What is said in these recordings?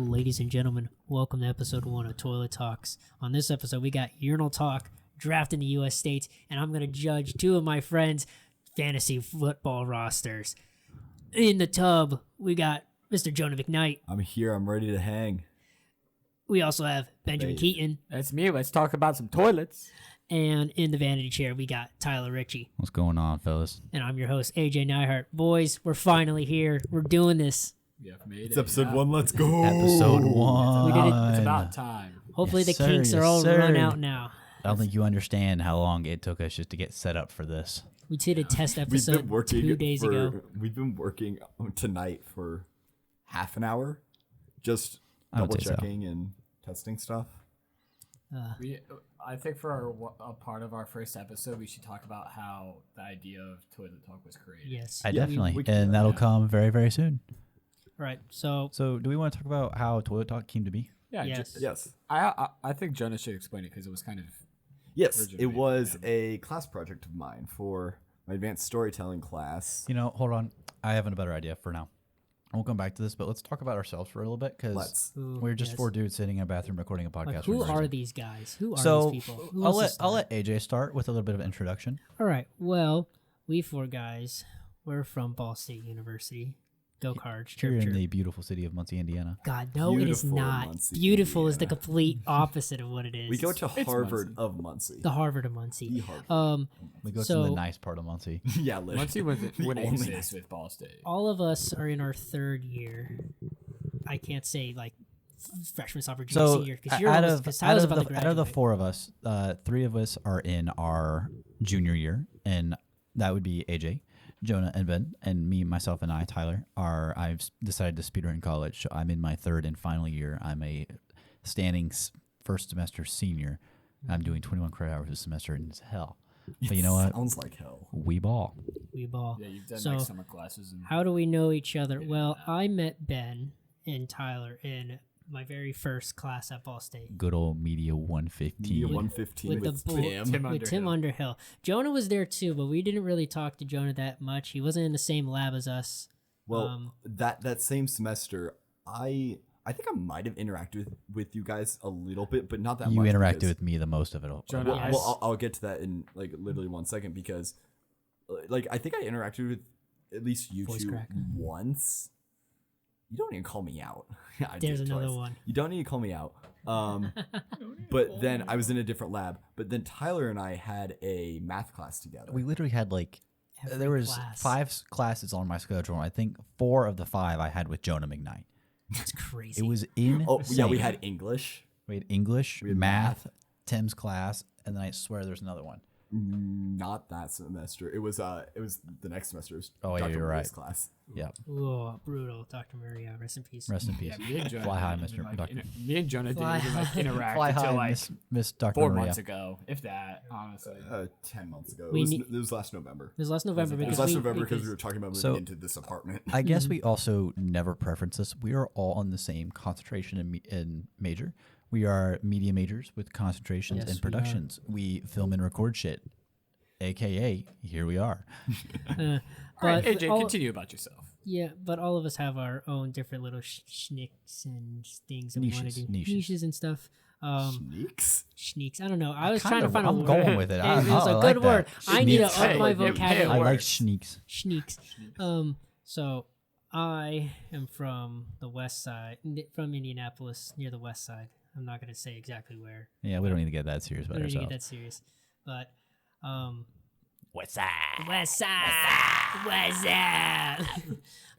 Ladies and gentlemen, welcome to episode 1 of Toilet Talks. On this episode, we got Urinal Talk, draft in the U.S. states, and I'm going to judge two of my friends' fantasy football rosters. In the tub, we got Mr. Jonah McKnight. I'm here. I'm ready to hang. We also have Benjamin Hey. Keaton. That's me. Let's talk about some toilets. And in the vanity chair, we got Tyler Ritchie. What's going on, fellas? And I'm your host, AJ Neihart. Boys, we're finally here. We're doing this. We have made It's episode 1. Let's go. Episode 1. We did it. It's about time. Hopefully Yes, the sir. kinks are Yes, all sir. run out now. I don't think you understand how long it took us just to get set up for this. We did a test We've episode been working 2 days ago. We've been working tonight for half an hour, just I would double say so. checking and testing stuff. I think for a part of our first episode, we should talk about how the idea of toilet talk was created. Yes. I Yeah, definitely, we can and do that'll that. come very, very soon. Right. So, So, do we want to talk about how Toilet Talk came to be? Yeah. Yes. Yes. I think Jonah should explain it because it was kind of. Yes, it Originated, was yeah. a class project of mine for my advanced storytelling class. You know, hold on. I have a better idea for now. We'll come back to this, but let's talk about ourselves for a little bit because Let's. we're just yes. four dudes sitting in a bathroom recording a podcast. Like, for who no are reason. these guys? Who are So these people? Who I'll wants to let start? AJ start with a little bit of an introduction. All right. Well, we four guys, we're from Ball State University. Go Cards. Here Chirp, in chirp. the beautiful city of Muncie, Indiana. God, no, it is Beautiful not. Muncie, Beautiful is the Indiana. complete opposite of what it is. We go to It's Harvard Muncie. of Muncie. the Harvard of Muncie. The Harvard. We go to So- the nice part of Muncie. Yeah, literally. Muncie wouldn't only- exist with Ball State. All of us are in our third year. I can't say like freshman, sophomore, junior, So senior because you're out almost, of because out Tyler's of, about to the, graduate. out of the four of us, three of us are in our junior year, and that would be AJ, Jonah, and Ben, and me, myself, and I, Tyler. I've decided to speedrun college, so I'm in my third and final year. I'm a standing first semester senior. I'm doing 21 credit hours a semester, and it's hell. But you know what? Sounds like hell. We ball. We ball. Yeah, you've done So, like summer classes and. How do we know each other? Well, I met Ben and Tyler in my very first class at Ball State. Good old Media 115. Media 115 With with, the bull- Tim. with Tim Underhill. Jonah was there too, but we didn't really talk to Jonah that much. He wasn't in the same lab as us. Well, that same semester, I think I might have interacted with you guys a little bit, but not that You much. interacted because- with me the most of it all. Jonah, Well, Yes. well I'll get to that in like literally 1 second because, like, I think I interacted with at least you Voice two crack. once. You don't even call me out. I There's did another twice. one. You don't need to call me out. But then I was in a different lab. But then Tyler and I had a math class together. We literally had like Every there was class. 5 classes on my schedule. And I think 4 of the 5 I had with Jonah McKnight. That's crazy. It was in. Oh yeah, we had English. we had English, we had math, Tim's class, and then I swear there's another one. Not that semester. It was the next semester. It was Oh, yeah, Dr. you're Maria's right. class. Yeah, Oh, brutal. Dr. Maria, rest in peace. rest in peace. Yeah, me and Jonah. Fly high, didn't Mr. even, like, Doctor. me and Jonah Fly didn't even like high. interact Fly until high, like Miss Dr. 4 Maria. months ago, if that. Honestly. 10 months ago. We It was, need- it was last November. It was last November It because was last November because we were talking about moving So- into this apartment. I guess Mm-hmm. we also never preference this. We are all in the same concentration and major. We are media majors with concentrations Yes, we and are. productions. We film and record shit, aka here we are. All right, but AJ, all- continue about yourself. Yeah, but all of us have our own different little schnicks and things that we want to do. Niches. And stuff. Sneaks. Schneeks. I don't know. I was Kind trying to of- find a I'm word. going with it. It I was a like good that. word. I need to Schneeks. up my Hey, it vocabulary. I like works. schneeks. Schneeks. So I am from the west side, from Indianapolis, near the west side. I'm not going to say exactly where. Yeah, we don't need to get that serious I about don't need to get ourselves. that serious. But What's that? west side. West side.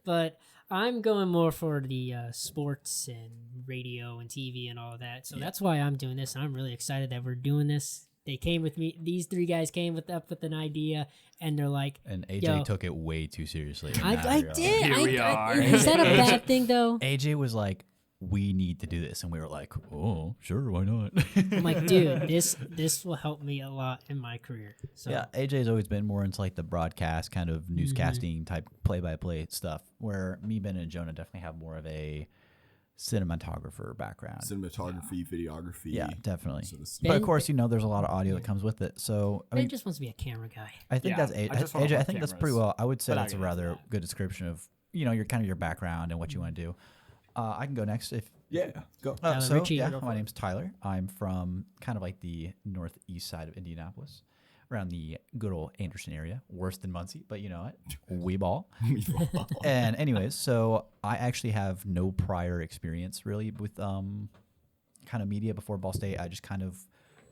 But I'm going more for the sports and radio and TV and all of that. So that's why I'm doing this. And I'm really excited that we're doing this. They came with me. These 3 guys came up with an idea, and they're like, And AJ Yo. took it way too seriously. I did. Here we are. Is that a bad thing, though? AJ was like, "We need to do this," and we were like, "Oh, sure, why not?" I'm like, dude, this will help me a lot in my career. So Yeah, AJ's always been more into like the broadcast kind of newscasting type play-by-play stuff, where me, Ben, and Jonah definitely have more of a cinematographer background. Cinematography, videography. Yeah, definitely. So this- But of Ben- course, you know, there's a lot of audio that comes with it. So I Ben mean, just wants to be a camera guy. I think Yeah, that's I just wanna AJ. I hold think that's pretty cameras, well. I would say but I that's a get into rather that. good description of your kind of your background and what you want to do. I can go next if. Yeah, go. Tyler So Ritchie. yeah, Go for my it. name's Tyler. I'm from kind of like the northeast side of Indianapolis, around the good old Anderson area. Worse than Muncie, but you know what? We ball. And anyways, so I actually have no prior experience really with kind of media before Ball State. I just kind of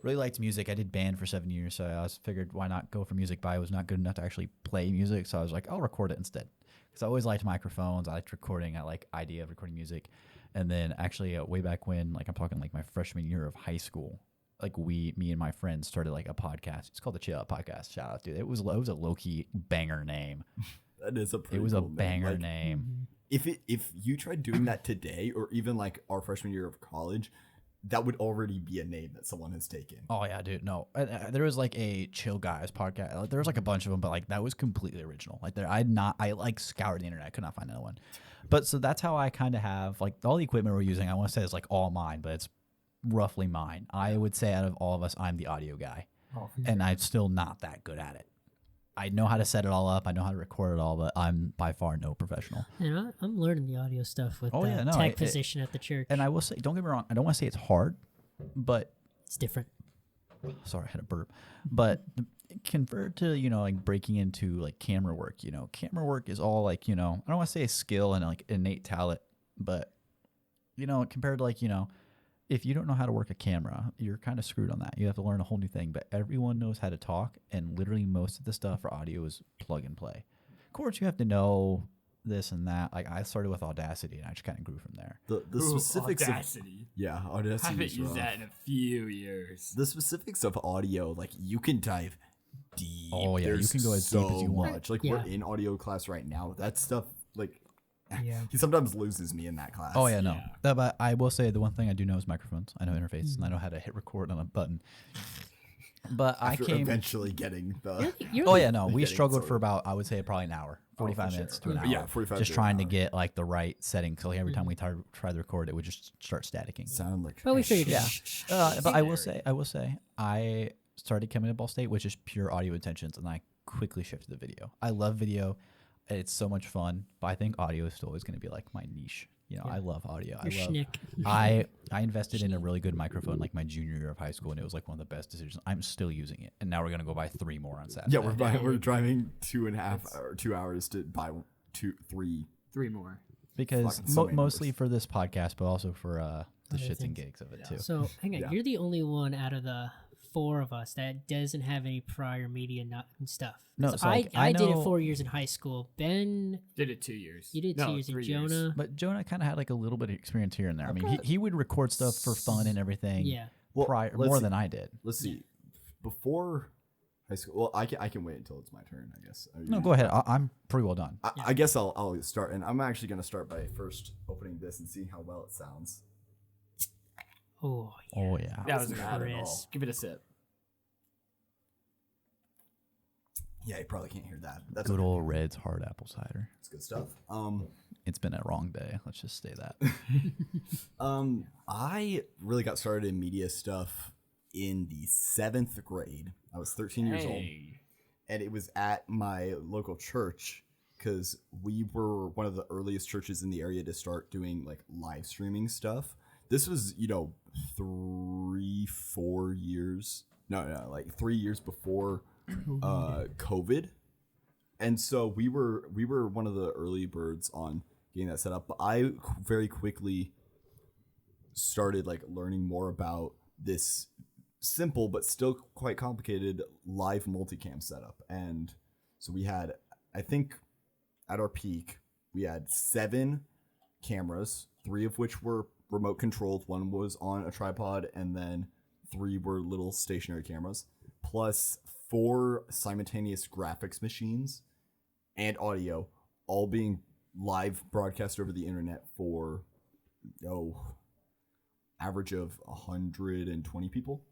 really liked music. I did band for 7 years, so I was figured why not go for music, but I was not good enough to actually play music, so I was like, I'll record it instead. Because I always liked microphones, I liked recording, I like idea of recording music. And then actually way back when, like I'm talking like my freshman year of high school, like me and my friends started like a podcast. It's called the Chill Out Podcast. Shout out, dude. It was a low key banger name. That is a pretty It was a cool name. banger Like, name. If you tried doing that today, or even like our freshman year of college, that would already be a name that someone has taken. Oh yeah, dude. No, there was like a Chill Guys podcast. Like, there was like a bunch of them, but like that was completely original. Like I like scoured the internet. I could not find another one. But so that's how I kind of have like all the equipment we're using. I want to say is like all mine, but it's roughly mine. I would say out of all of us, I'm the audio guy, and I'm still not that good at it. I know how to set it all up. I know how to record it all, but I'm by far no professional. And I'm learning the audio stuff with the tech position at the church. And I will say, don't get me wrong, I don't want to say it's hard, but it's different. Sorry, I had a burp. But convert to, like breaking into like camera work, camera work is all like, I don't want to say a skill and like innate talent, but, compared to like, if you don't know how to work a camera, you're kind of screwed on that. You have to learn a whole new thing, but everyone knows how to talk, and literally most of the stuff for audio is plug and play. Of course, you have to know this and that. Like I started with Audacity, and I just kind of grew from there. The specifics Audacity. Audacity. I haven't is used rough. that in a few years. The specifics of audio, like you can dive deep. Oh, yeah, you There's can go as so deep as you want. much. Like we're in audio class right now. That stuff, like, Yeah. he sometimes loses me in that class. Oh yeah, no. Yeah. But I will say the one thing I do know is microphones. I know interfaces, and I know how to hit record on a button. But After I came. eventually getting the. Oh yeah, no. We getting struggled sorted. for about, I would say, probably an hour, 45 for minutes sure. to an hour. Yeah, 45 Just to an trying to hour. get like the right setting. So like, every time we tried to record, it would just start staticking. Sound like. But we figured it Yeah. out. But I will say, I started coming to Ball State with just pure audio intentions, and I quickly shifted to video. I love video. It's so much fun, but I think audio is still always going to be like my niche. I love audio. Your schnick. I invested in a really good microphone like my junior year of high school, and it was like one of the best decisions. I'm still using it, and now we're going to go buy 3 more on Saturday. Yeah, we're driving 2.5 or 2 hours to buy 3. 3 more. because fucking so many mostly numbers. for this podcast, but also for the Other shits and things. gigs of it too. So hang on, Yeah. you're the only one out of the 4 of us that doesn't have any prior media stuff. No, 'Cause so, like, I I did it know- 4 years in high school. Ben, Did it 2 years. you did No, 2 years in 3 Jonah. But Jonah kind of had like a little bit of experience here and there. I mean, he would record stuff for fun and everything. Yeah. Well, prior let's more see. than I did. Let's see. Before high school, well, I can wait until it's my turn. I guess. Are you No, gonna- go ahead. I'm pretty well done. I guess I'll start, and I'm actually gonna start by first opening this and seeing how well it sounds. Oh yeah. Oh yeah. That was Wasn't good. bad at all. Crisp. Give it a sip. Yeah, you probably can't hear that. That's Good okay. old Red's hard apple cider. It's good stuff. It's been a wrong day. Let's just say that. I really got started in media stuff in the 7th grade. I was 13 years old, Hey. and it was at my local church because we were one of the earliest churches in the area to start doing like live streaming stuff. This was, 3-4 years. No, like 3 years before COVID. And so we were one of the early birds on getting that set up. But I very quickly started like learning more about this simple but still quite complicated live multicam setup. And so we had, I think at our peak, we had 7 cameras, 3 of which were remote controlled. 1 was on a tripod, and then 3 were little stationary cameras, plus 4 simultaneous graphics machines and audio, all being live broadcast over the internet for average of 120 people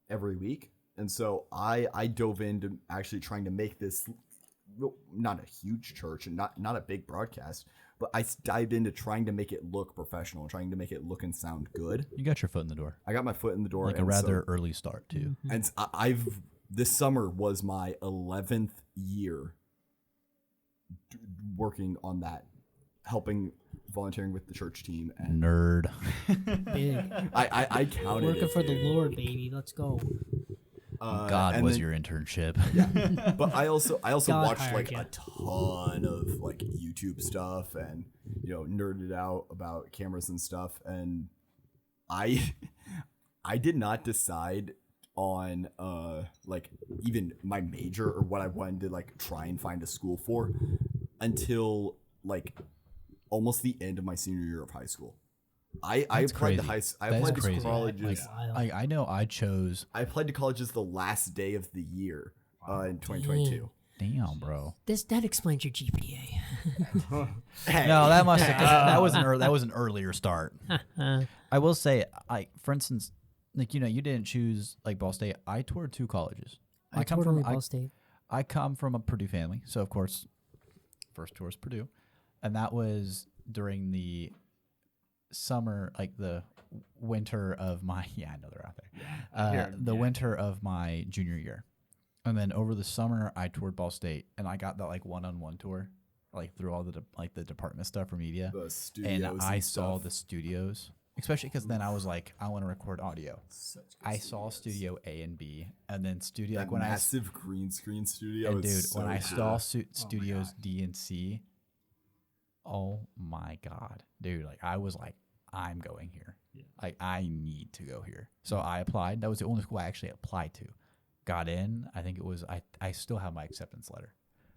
every week. And so I dove into actually trying to make this not a huge church and not a big broadcast, but I dived into trying to make it look professional, trying to make it look and sound good. You got your foot in the door. I got my foot in the door, Like a and rather early start too. and I've this summer was my 11th year working on that helping volunteering with the church team, and Nerd. Big. I counted Working it, for the dude. Lord, baby. Let's go. God and was then- your internship. But I also God watched hired like ya. a ton of like YouTube stuff, and nerded out about cameras and stuff, and I I did not decide on like even my major or what I wanted to like try and find a school for until like almost the end of my senior year of high school. I That's applied to crazy. I That is applied to crazy. colleges. Wild. I know I chose. I applied to colleges the last day of the year in 2022. Damn, bro. That explains your GPA. Hey. No, that must have. That was an earlier start. I will say, for instance, like you didn't choose like Ball State. I toured 2 colleges. I totally Ball State. I come from a Purdue family, so of course, first tour is Purdue, and that was during the summer, like the winter of my I know they're out there. The winter of my junior year, and then over the summer I toured Ball State, and I got that like one-on-one tour, like through all the the department stuff for media, The studios and I saw stuff. the studios. Especially because then I was like, I want to record audio. I saw Studio A and B, and then Studio That like when massive green screen studio. and dude, is so when I cool. saw Studios D and C, oh my god, dude! Like I was like, I'm going here. Like I need to go here. So I applied. That was the only school I actually applied to. Got in. I think it was. I still have my acceptance letter.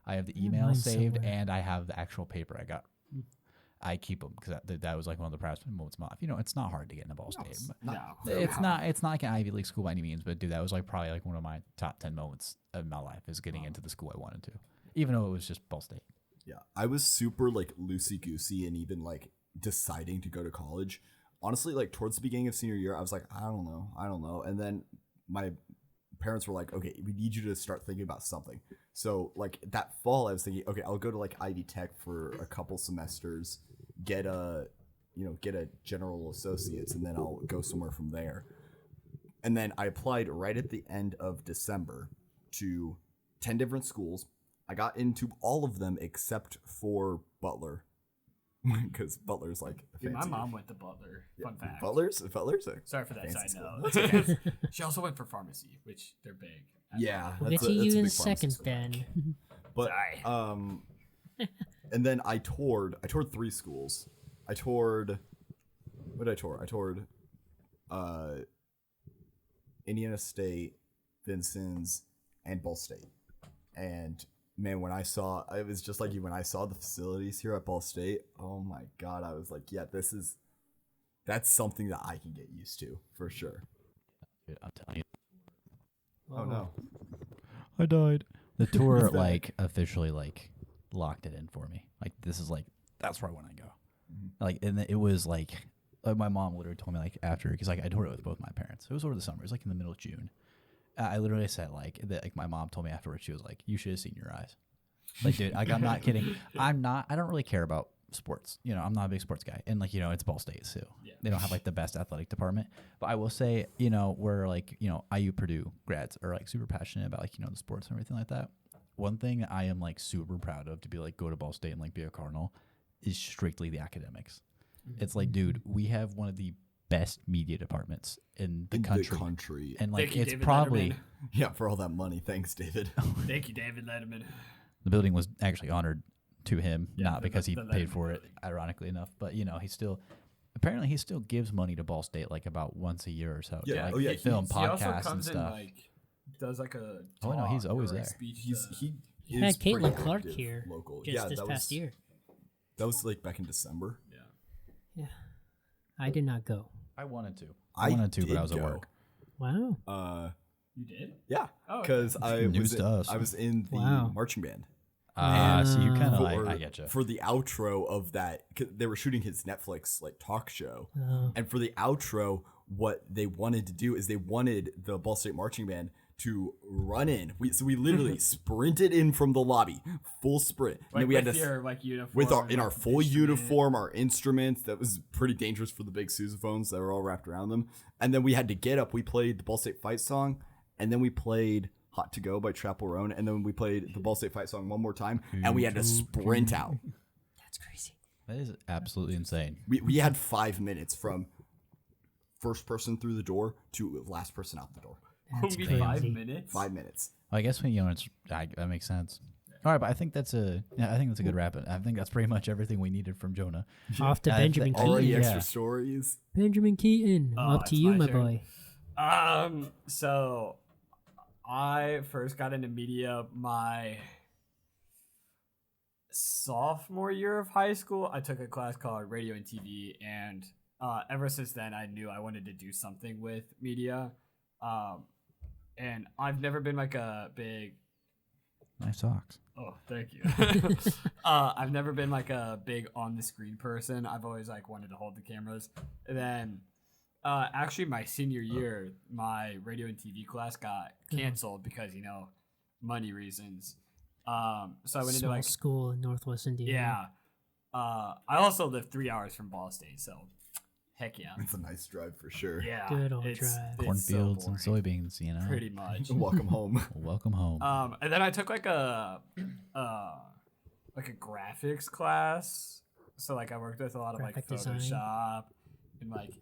I have the email mine saved, somewhere. and I have the actual paper I got. I keep them because that was like one of the proudest moments of my life. It's not hard to get into Ball State. No. It's not like an Ivy League school by any means, but dude, that was like probably like one of my top 10 moments of my life is getting into the school I wanted to, even though it was just Ball State. Yeah, I was super like loosey goosey and even like deciding to go to college. Honestly, like towards the beginning of senior year, I was like, I don't know. And then my parents were like, okay, we need you to start thinking about something. So like that fall, I was thinking, okay, I'll go to like Ivy Tech for a couple semesters, get a general associates, and then I'll go somewhere from there. And then I applied right at the end of December to 10 different schools. I got into all of them except for Butler, because Butler's like a Dude, my fancy. mom went to Butler. Fun fact. Butler's Sorry for that fancy side school. note. That's okay. She also went for pharmacy, which they're big. Yeah, We'll that's get to that's you in big pharmacy second, school. Ben. But Sorry. and then I toured 3 schools. I toured what did I tour? I toured Indiana State, Vincennes, and Ball State. And man, when I saw, it was just like you, when I saw the facilities here at Ball State, oh my god, I was like, yeah, that's something that I can get used to for sure. Dude, I'm telling you, Oh no. I died. The tour like officially like locked it in for me. Like this is like that's where I want to go. Like and it was like my mom literally told me like after because like I toured it with both my parents. It was over the summer. It was like in the middle of June. I literally said like that. Like my mom told me afterwards. She was like, "You should have seen your eyes." Like, dude, like, I'm not kidding. I don't really care about sports. I'm not a big sports guy, and like it's Ball State, so they don't have like the best athletic department. But I will say, we're like IU Purdue grads are like super passionate about like the sports and everything like that. One thing I am like super proud of to be like go to Ball State and like be a Cardinal is strictly the academics. It's like, dude, we have one of the best media departments in the country. And like Thank you, it's David probably Letterman. Yeah, for all that money. Thanks, David. Thank you, David Letterman. the building was actually honored to him, Yeah, not because he the paid Letterman for it, building. ironically enough. But he still gives money to Ball State like about once a year or so. Yeah, to, like, oh, yeah, film He also podcasts and comes in stuff. like does like a Oh, no, he's talk always or a there. speech He You had is pretty Caitlin Clark active here local. just Yeah, this that past was year. that was like back in December. Yeah. I did not go. I wanted to. I wanted to, but did I was at go. work. Wow. You did? Yeah, Oh, okay. because I News was to us. I was in the Wow. marching band. So you kind of For- I get you. For the outro of that, 'cause they were shooting his Netflix like talk show, Oh. and for the outro, what they wanted to do is they wanted the Ball State marching band to run in. We literally sprinted in from the lobby, full sprint, and Like then we had with to your like uniform. with our and, in like, our full instrument. uniform, our instruments. That was pretty dangerous for the big sousaphones that were all wrapped around them. And then we had to get up. We played the Ball State fight song, and then we played "Hot to Go" by Chappell Roan, and then we played the Ball State fight song one more time, and we had to sprint out. That's crazy. That is absolutely insane. We had 5 minutes from first person through the door to last person out the door. That's Only crazy. 5 minutes. 5 minutes. Well, I guess when that makes sense. All right, but I think that's a good wrap. I think that's pretty much everything we needed from Jonah. Off to Benjamin Keaton. Already Yeah. extra stories. Benjamin Keaton, Oh, up to it's you, my my turn. boy. So I first got into media my sophomore year of high school. I took a class called radio and TV, and ever since then I knew I wanted to do something with media. And I've never been like a big Nice socks. Oh, thank you. I've never been like a big on the screen person. I've always like wanted to hold the cameras. And then actually my senior year, my radio and TV class got canceled because, money reasons. So I went into Small like school in Northwest Indiana. I also live 3 hours from Ball State, so heck yeah. It's a nice drive for sure. Yeah. Good old it's drive. so Cornfields and boring. soybeans, Pretty much. Welcome home. Welcome home. And then I took like a graphics class. So like I worked with a lot of Graphic like design. Photoshop and like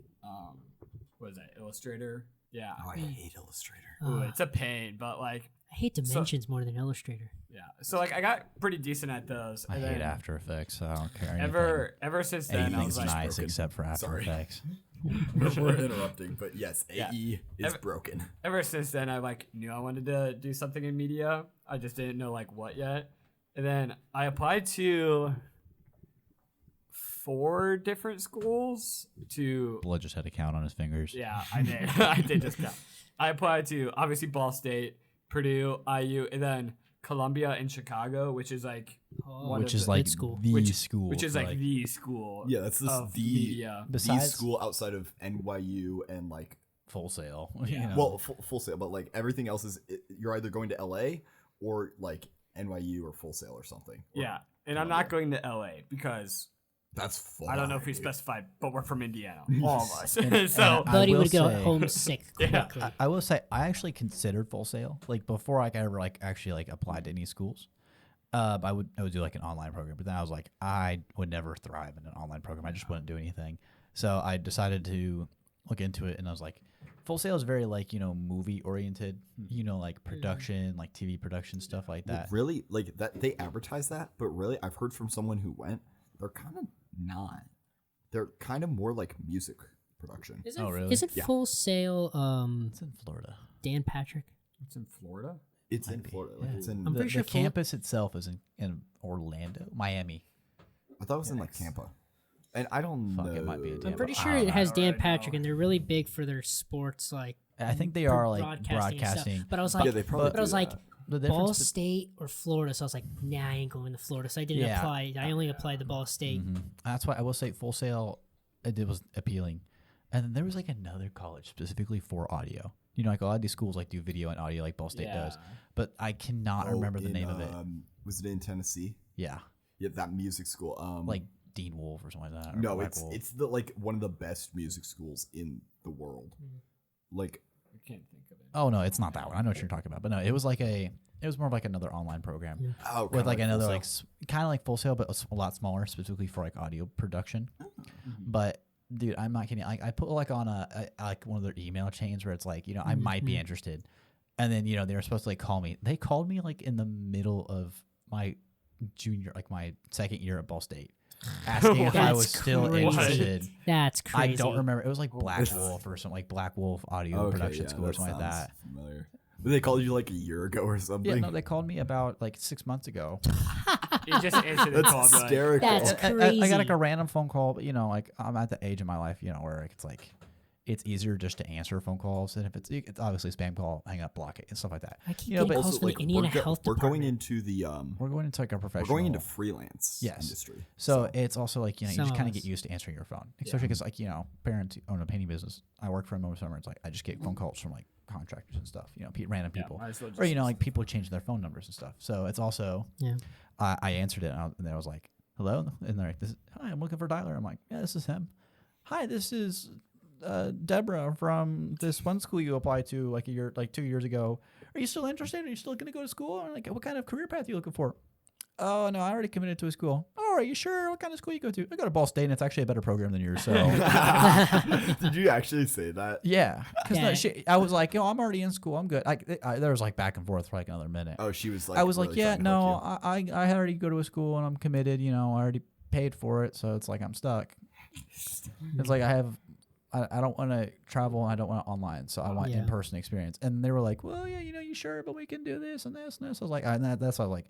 what is that, Illustrator? Yeah. Oh, I hate Illustrator. Ooh, it's a pain, but like I hate Dimensions more than Illustrator. yeah. So like I got pretty decent at those. I and hate then After Effects. So I don't care. anything. ever since then I Anything's was like nice broken. except for After Sorry. Effects. We're interrupting, but yes, Yeah. AE is broken. ever since then I like knew I wanted to do something in media. I just didn't know like what yet. And then I applied to 4 different schools to Blood just had a count on his fingers. yeah, I did. I did just count. I applied to obviously Ball State, Purdue, IU, and then Columbia in Chicago, which is like one Which of is the- like Good school. the Which- school. which is for, like the school. Yeah, that's of the media. the Besides- school outside of NYU and like Full Sail. Yeah. you know. well full Sail, but like everything else is you're either going to LA or like NYU or Full Sail or something. Or- Yeah, and I'm not going to LA because that's far. I don't know if we specified, but we're from Indiana, all of us. so I Buddy will would get say- homesick Yeah. quickly. I will say I actually considered Full Sail like before I ever like actually like applied to any schools. I would do like an online program, but then I was like I would never thrive in an online program. I just wouldn't do anything. So I decided to look into it, and I was like, Full Sail is very like movie oriented, like production, like TV production stuff like that. Really like that they advertise that, but really I've heard from someone who went, they're kind of not. They're kind of more like music production. Isn't, Oh, really? Isn't Yeah. Full Sail It's in Florida. Dan Patrick? it's in Florida. It's in Might be, Florida. Like yeah. it's in. I'm The, pretty sure the Full- campus itself is in Orlando, Miami. I thought it was in like Tampa, and I don't Fuck, know. it might be a I'm Tampa. pretty I sure don't it know. has I Dan don't really Patrick, know. and they're really big for their sports, like I think they are like and stuff. broadcasting. But I was like, Yeah, they probably but I was do like, that. The Ball difference. State or Florida. So I was like, nah, I ain't going to Florida. So I didn't Yeah. apply. I only applied to Ball State. That's why I will say Full Sail. It was appealing, and then there was like another college specifically for audio. Like a lot of these schools like do video and audio, like Ball State does. Yeah. But I cannot remember the in, name of it. Was it in Tennessee? Yeah, Yeah, that music school. like Dean Wolf or something like that. or no, Black Wolf. it's the like one of the best music schools in the world. Like I can't think of it. Oh no, it's not that one. I know what you're talking about, but no, it was like it was more of like another online program with like another like kind of like Full Sail, but a lot smaller, specifically for like audio production. But dude, I'm not kidding. I put like on a like one of their email chains where it's like I might be interested, and then they were supposed to like call me. They called me like in the middle of my my second year at Ball State, asking if I That's was still crazy. interested. That's I crazy. don't remember. It was like Black Wolf or something, like Black Wolf Audio Production School or something like that. Familiar. But they called you like a year ago or something. Yeah, no, they called me about like 6 months ago. You just answered the That's call. be like, hysterical. That's I crazy. got like a random phone call, but like I'm at the age of my life, where it's like it's easier just to answer phone calls, and if it's obviously a spam call, hang up, block it, and stuff like that. I keep You know, getting but calls Also, from like, the Indiana we're Health we're Department. going into the We're going into like a we're professional. going into freelance Yes. industry. So it's also like you Some just of kind of us. get used to answering your phone, especially because like parents own a painting business. I work for them over summer. It's like I just get phone calls from like contractors and stuff. Random Yeah, people, might as well or just- like people changing their phone numbers and stuff. So it's also Yeah. I answered it and then I was like, "Hello," and they're like, "Hi, I'm looking for Tyler." I'm like, "Yeah, this is him." "Hi, this is Deborah from this one school you applied to like 2 years ago. Are you still interested? Are you still going to go to school? Or like, what kind of career path are you looking for?" oh, no, I already committed to a school. Oh, are you sure? What kind of school you go to? I go to Ball State, and it's actually a better program than yours. So, Did you actually say that? yeah. Because Yeah. I was like, yo, I'm already in school. I'm good. There was like back and forth for like another minute. Oh, she was like. I was like, really yeah, trying to hook no, you. I already go to a school, and I'm committed. You know, I already paid for it. So it's like I'm stuck. It's like I don't want to travel and I don't want it online, so I want Yeah. in-person experience. And they were like, well, yeah, you know, you sure, but we can do this and this and this. I was like, that's why I was like,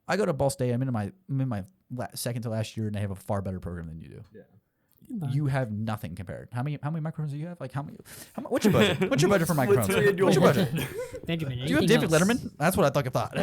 I go to Ball State. I'm in my second to last year, and they have a far better program than you do. Yeah. You have nothing compared. How many microphones do you have? Like how many? What's your budget? What's your budget for microphones? What's your budget? Benjamin, Do you have anything David else? Letterman? That's what I thought.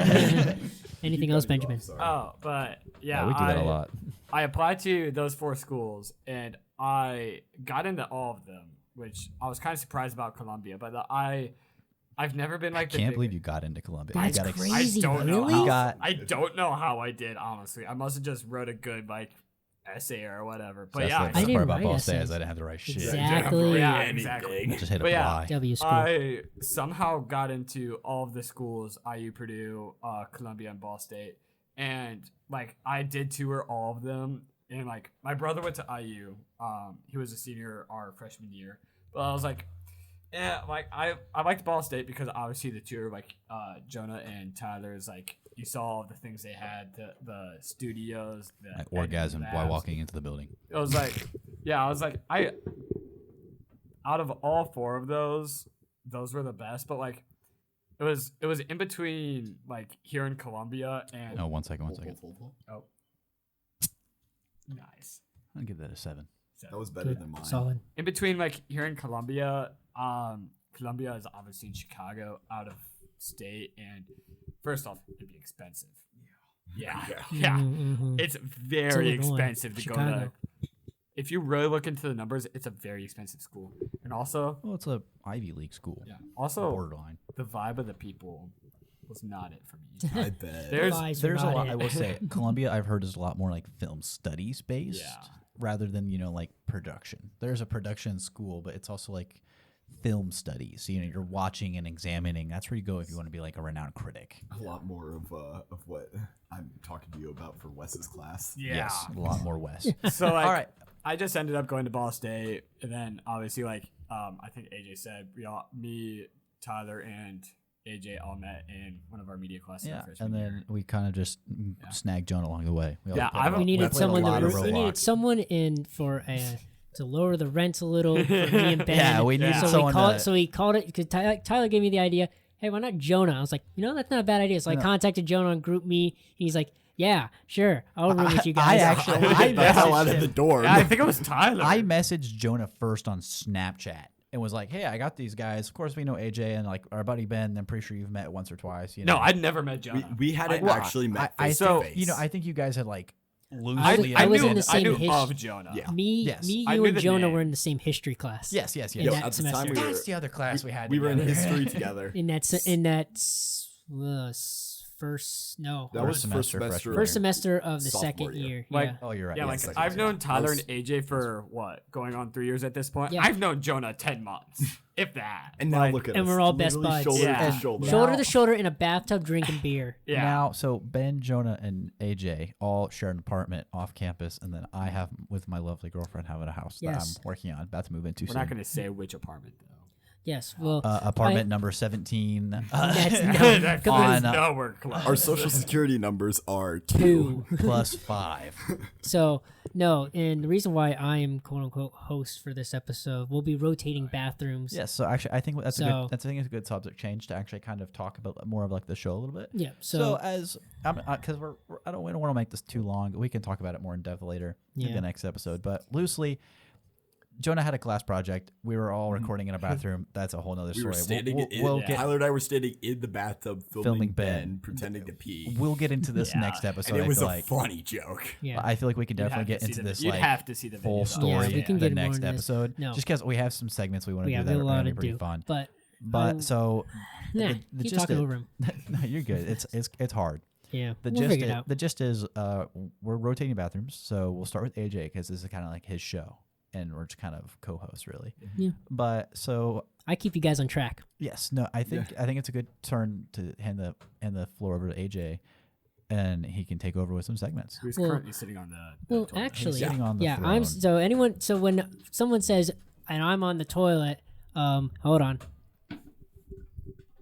Anything else, Benjamin? Oh, but yeah, we do that a lot. I applied to those 4 schools and I got into all of them, which I was kind of surprised about Columbia, but I've never been like Can't believe you got into Columbia. That's You got crazy. I Easy, don't know really? how. You got- I don't know how I did. Honestly, I must have just wrote a good like essay or whatever. But That's yeah, the I best didn't part about write Ball State essays. is I didn't have to write shit. Exactly. Yeah, exactly. Just hit But yeah, apply. W school. I somehow got into all of the schools: IU, Purdue, Columbia, and Ball State. And like I did tour all of them. And like my brother went to IU. He was a senior our freshman year. But I was like, yeah, like I liked Ball State because obviously the tour, like Jonah and Tyler's, like you saw all the things they had, the studios, the Like orgasm while labs. walking into the building. It was like, yeah, I was like, out of all 4 of those were the best. But like, it was in between like here in Columbia and No, one second. oh, nice. I'll give that a 7. So, That was better Good. than mine. Solid. in between like here in Columbia, Columbia is obviously in Chicago, out of state, and first off, it'd be expensive. Yeah. Mhm. It's very Illinois, expensive to go Chicago. to. If you really look into the numbers, it's a very expensive school. And also, Well, it's a Ivy League school. also Borderline. the vibe of the people was not it for me. I bet. There's Lies are There's a not lot. it. I will say, Columbia, I've heard is a lot more like film studies based, Yeah. rather than like production. There's a production school, but it's also like film studies. You're watching and examining. That's where you go if you want to be like a renowned critic. A lot more of what I'm talking to you about for Wes's class. yeah. Yes, a lot more West. So like, All right. I just ended up going to Ball State, and then obviously like I think AJ said me, Tyler, and AJ all met in one of our media classes. Yeah, our freshman and year. then we kind of just snagged Jonah along the way. We all Yeah, played I've- a- We needed played a someone lot to of we needed Roblox. someone in for to lower the rent a little for me and Ben. Yeah, we needed so someone to- So he called it because Tyler gave me the idea. Hey, why not Jonah? I was like, that's not a bad idea. So I contacted Jonah on Group Me. And he's like, yeah, sure, I'll room with you guys. I Get the hell messaged out of him. the door. Yeah, I think it was Tyler. I messaged Jonah first on Snapchat and was like, "Hey, I got these guys. Of course, we know AJ and like our buddy Ben. I'm pretty sure you've met once or twice. no, I'd never met Jonah. we hadn't actually met I face so, to face. I think you guys had like I loosely. was knew, in the I same knew his- of Jonah. Yeah. Me, Yes. me, I you, knew and the Jonah name. were in the same history class. Yes. In Yo, that at the semester. time we were That's the other class we had. we were in together. history together. in that first no That was semester, first semester. freshman first semester of the Sophomore second year. year. Like- Yeah. Oh, you're right. Yeah, Yeah, like second I've known year. Tyler I and was- AJ for what, going on 3 years at this point. Yeah. I've known Jonah 10 months, if that. And now Like, look at and us. we're all best literally buds. shoulder Yeah. to shoulder. Shoulder Now- to shoulder in a bathtub drinking beer. yeah. Now, so Ben, Jonah, and AJ all share an apartment off campus, and then I have with my lovely girlfriend having a house Yes. that I'm working on, about to move into We're soon. not going to say which apartment though. Yes. Well, Apartment number 17. that's no, That on, is nowhere close. Our social security numbers are 2. two. plus 5. So no, and the reason why I am quote unquote host for this episode, we'll be rotating bathrooms. Yes, so actually, I think that's So- I think it's a good subject change to actually kind of talk about more of like the show a little bit. Yeah. So So, as because we don't want to make this too long. We can talk about it more in depth later in Yeah. the next episode. But loosely, Jonah had a class project. We were all recording in a bathroom. That's a whole nother We story. were standing we'll in, get Tyler and I were standing in the bathtub Filming filming Ben. Ben pretending to pee. we'll get into this Yeah. next episode. And it was I a feel like funny joke. yeah. I feel like we could You'd definitely have get to see into the- this You'd like have to see the full video. Yeah, story we can the get more next into this. episode. No. Just because we have some segments we want to Yeah, do we have that a are lot going to to be pretty do. fun. But But so nah, the keep gist talking is- over him. no, you're good. It's hard. Yeah. The we'll figure it out. gist is we're rotating bathrooms, so we'll start with AJ because this is kind of like his show, and we're just kind of co-hosts really. Yeah. But so I keep you guys on track. yes, no, I think it's a good turn to hand the floor over to AJ. and he can take over with some segments. Who's Well- currently sitting on the Well, toilet? actually, sitting on the I'm throne. so anyone. So when someone says, "and I'm on the toilet," hold on, Is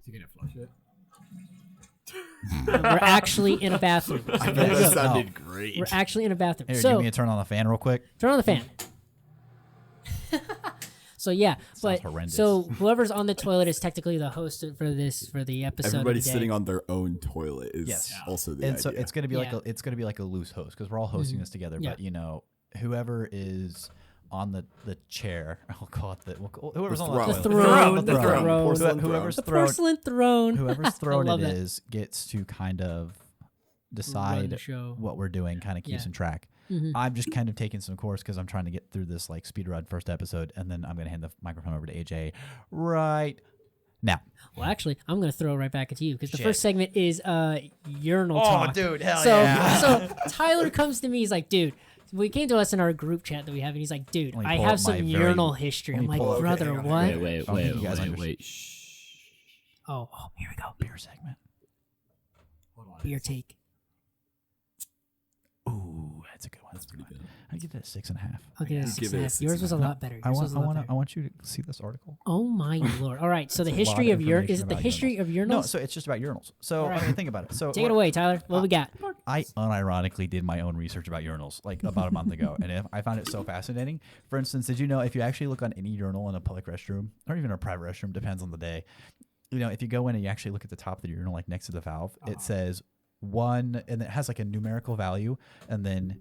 he gonna flush it? we're actually in a bathroom. So I bet there you that go. sounded great. We're actually in a bathroom. Here, So give me a turn on the fan real quick. turn on the fan. So yeah, but horrendous. so whoever's on the toilet is technically the host for the episode. Everybody of the day. sitting on their own toilet is Yes. also the And idea. so it's gonna be Yeah. like a loose host because we're all hosting this together. Yeah. But you know, whoever is on the chair, I'll call it whoever's on throne. the the toilet. throne, the throne. throne, Porcelain Whoever's the throne, porcelain throne. whoever's throne love it that. is gets to kind of Run decide the show. what we're doing, kind of keeps Yeah. in track. I'm just kind of taking some course because I'm trying to get through this like speed run first episode, and then I'm gonna hand the microphone over to AJ right now. Well, actually, I'm gonna throw it right back at you because the Shit. first segment is urinal Oh, talk. dude, hell so, yeah. so Tyler comes to me. He's like, dude. We came to us in our group chat that we have, and he's like, dude, Let me I pull have up some my very- urinal history. let I'm me like, pull up- brother, hang on, what? hang on. Wait, I don't think you guys understand. Shh. Oh, here we go. Beer segment. Hold on. Beer take. Ooh, that's a good one. That's pretty good. I give that 6.5. I'll give it a Give six it and a a half. six Yours and was a a half. lot better. I Yours was a lot better. want you to see this article. Oh my lord! All right, so the It's a history lot of of urinals. Is information it the about history of urinals? No, so it's just about urinals. So I mean, think about it. So Take it away, Tyler. What we got? I unironically did my own research about urinals like about a month ago, and I found it so fascinating. For instance, did you know if you actually look on any urinal in a public restroom or even a private restroom, depends on the day. You know, if you go in and you actually look at the top of the urinal, like next to the valve, it says 1, and it has like a numerical value, and then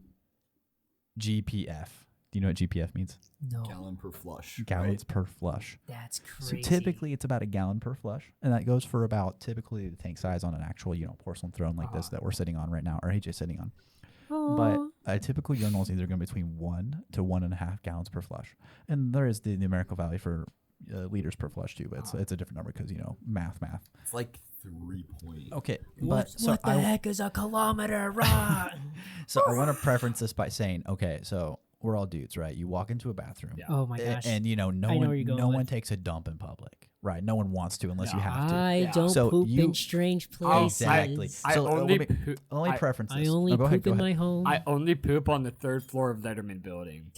GPF. Do you know what GPF means? No, Gallon per flush. Gallons per flush. that's So crazy. typically it's about a gallon per flush, and that goes for about typically the tank size on an actual, porcelain throne like this that we're sitting on right now, or AJ's sitting on. But a typical urinal is either going to be between 1 to 1.5 gallons per flush, and there is the numerical value for liters per flush too, but it's a different number because math. It's like 3 point. Okay, What, but so what the heck is a kilometer? Rah? so I want to preference this by saying, okay, so we're all dudes, right? You walk into a bathroom. Yeah. Oh my gosh! And I know where you're going no with. one takes a dump in public, right? No one wants to unless you have to. I Yeah. don't So poop you- in strange places. Exactly. I So, only let me I- preference I this. only Oh, go ahead, poop in go ahead. my home. I only poop on the 3rd floor of Letterman Building.